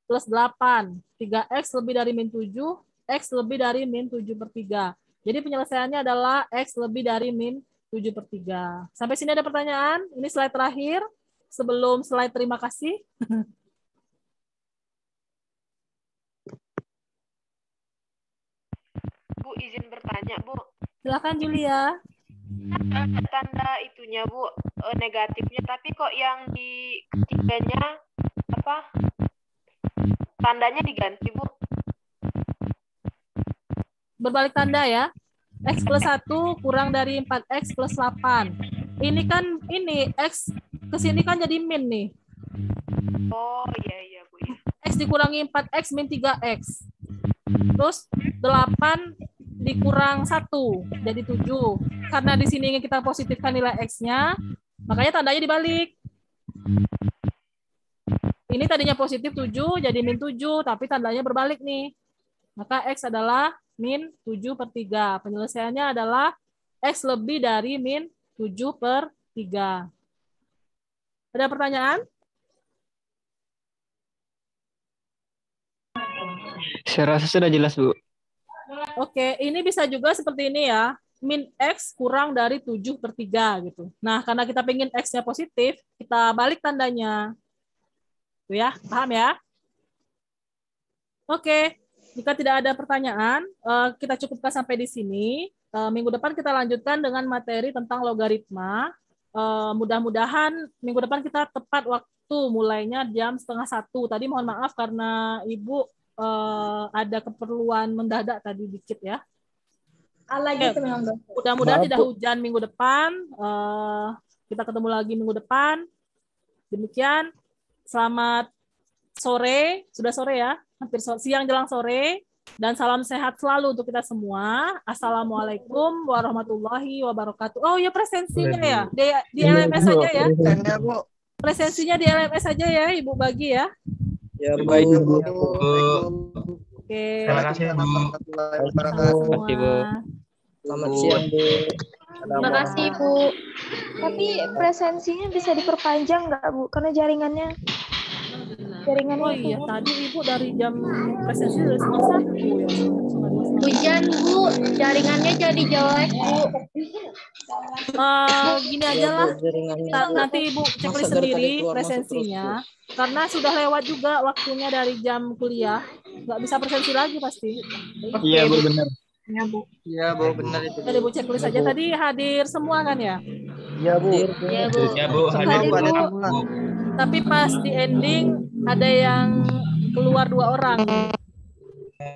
plus 8. 3X lebih dari min 7, X lebih dari min 7/3. Jadi penyelesaiannya adalah X lebih dari min 7/3. Sampai sini ada pertanyaan? Ini slide terakhir, sebelum slide terima kasih. Bu, izin bertanya, Bu. Silakan Julia. Tanda itunya, Bu, negatifnya, tapi kok yang di ketiganya apa? Tandanya diganti, Bu. Berbalik tanda ya. X plus 1 kurang dari 4X plus 8. Ini kan ini X kesini kan jadi min nih. Oh, iya, Bu. Ya. X dikurangi 4X min 3X. Terus 8 dikurang 1 jadi 7. Karena di sini ingin kita positifkan nilai X-nya, makanya tandanya dibalik. Ini tadinya positif 7 jadi min 7, tapi tandanya berbalik nih. Maka X adalah min 7/3. Penyelesaiannya adalah X lebih dari min 7/3. Ada pertanyaan? Saya rasa sudah jelas, Bu. Oke, ini bisa juga seperti ini ya. Min X kurang dari 7/3 gitu. Nah, karena kita pengen X-nya positif, kita balik tandanya. Tuh ya, paham ya? Oke, jika tidak ada pertanyaan, kita cukupkan sampai di sini. Minggu depan kita lanjutkan dengan materi tentang logaritma. mudah-mudahan minggu depan kita tepat waktu, mulainya jam 12:30. Tadi mohon maaf karena Ibu ada keperluan mendadak tadi dikit ya. Lagi memang. Mudah-mudahan tidak hujan minggu depan. Kita ketemu lagi minggu depan. Demikian. Selamat sore. Sudah sore ya? Hampir siang jelang sore. Dan salam sehat selalu untuk kita semua. Assalamualaikum warahmatullahi wabarakatuh. Oh ya, presensinya ya. Di LMS saja ya. Presensinya di LMS saja ya, Ibu bagi ya. Ya, baik, Bu. Oke. Terima kasih, Bu. Terima kasih, Bu. Selamat siang, Bu. Terima kasih, Bu. Tapi presensinya bisa diperpanjang nggak, Bu? Karena jaringannya Oh iya, tadi Ibu dari jam presensi dari 1:30 ya. Hujan, Bu. Jaringannya jadi jelek, Bu. Gini aja lah. Nanti Ibu checklist sendiri presensinya. Karena sudah lewat juga waktunya dari jam kuliah. Nggak bisa presensi lagi pasti. Iya, Bu, benar. Iya, Bu. Iya, Bu, benar itu. Jadi Bu checklist saja. Tadi hadir semua kan ya? Iya, Bu. Iya, Bu. Ya, Bu, hadir, Bu. Tapi pas di ending ada yang keluar 2 orang.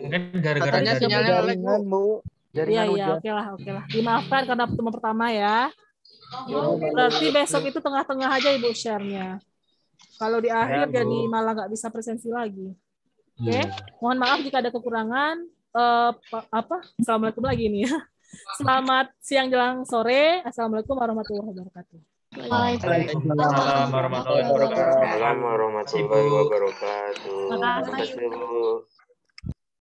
Mungkin gara-gara Katanya sinyalnya jelek, Bu. Iya, oke lah. Dimaafkan karena pertemuan pertama ya. Berarti besok itu tengah-tengah aja Ibu share-nya. Kalau di akhir Ya, jadi Bu. malah nggak bisa presensi lagi. Oke, mohon maaf jika ada kekurangan. Assalamualaikum lagi nih ya. Selamat siang jelang sore. Assalamualaikum warahmatullahi wabarakatuh. Waalaikumsalam warahmatullahi wabarakatuh. Assalamualaikum warahmatullahi wabarakatuh. Terima kasih. Terima kasih, Bu.